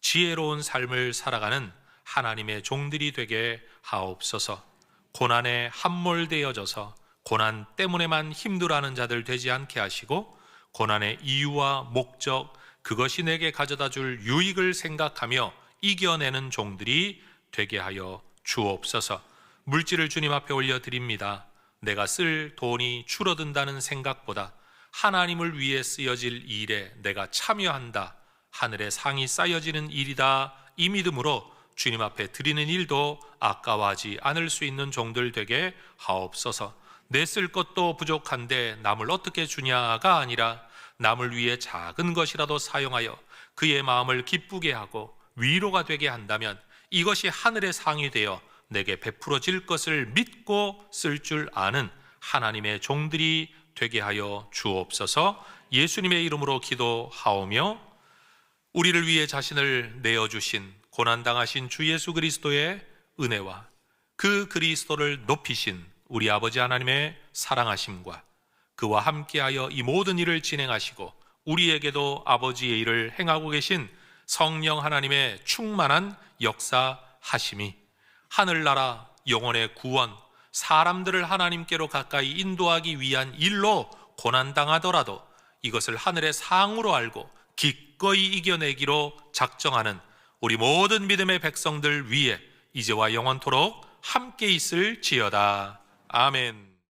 지혜로운 삶을 살아가는 하나님의 종들이 되게 하옵소서. 고난에 함몰되어져서 고난 때문에만 힘들어하는 자들 되지 않게 하시고, 고난의 이유와 목적, 그것이 내게 가져다 줄 유익을 생각하며 이겨내는 종들이 되게 하여 주옵소서. 물질을 주님 앞에 올려드립니다. 내가 쓸 돈이 줄어든다는 생각보다 하나님을 위해 쓰여질 일에 내가 참여한다, 하늘의 상이 쌓여지는 일이다, 이 믿음으로 주님 앞에 드리는 일도 아까워하지 않을 수 있는 종들 되게 하옵소서. 내 쓸 것도 부족한데 남을 어떻게 주냐가 아니라 남을 위해 작은 것이라도 사용하여 그의 마음을 기쁘게 하고 위로가 되게 한다면 이것이 하늘의 상이 되어 내게 베풀어질 것을 믿고 쓸 줄 아는 하나님의 종들이 되게 하여 주옵소서. 예수님의 이름으로 기도하오며, 우리를 위해 자신을 내어주신 고난당하신 주 예수 그리스도의 은혜와 그 그리스도를 높이신 우리 아버지 하나님의 사랑하심과 그와 함께하여 이 모든 일을 진행하시고 우리에게도 아버지의 일을 행하고 계신 성령 하나님의 충만한 역사하심이 하늘나라 영혼의 구원, 사람들을 하나님께로 가까이 인도하기 위한 일로 고난당하더라도 이것을 하늘의 상으로 알고 기꺼이 이겨내기로 작정하는 우리 모든 믿음의 백성들 위에 이제와 영원토록 함께 있을지어다. 아멘.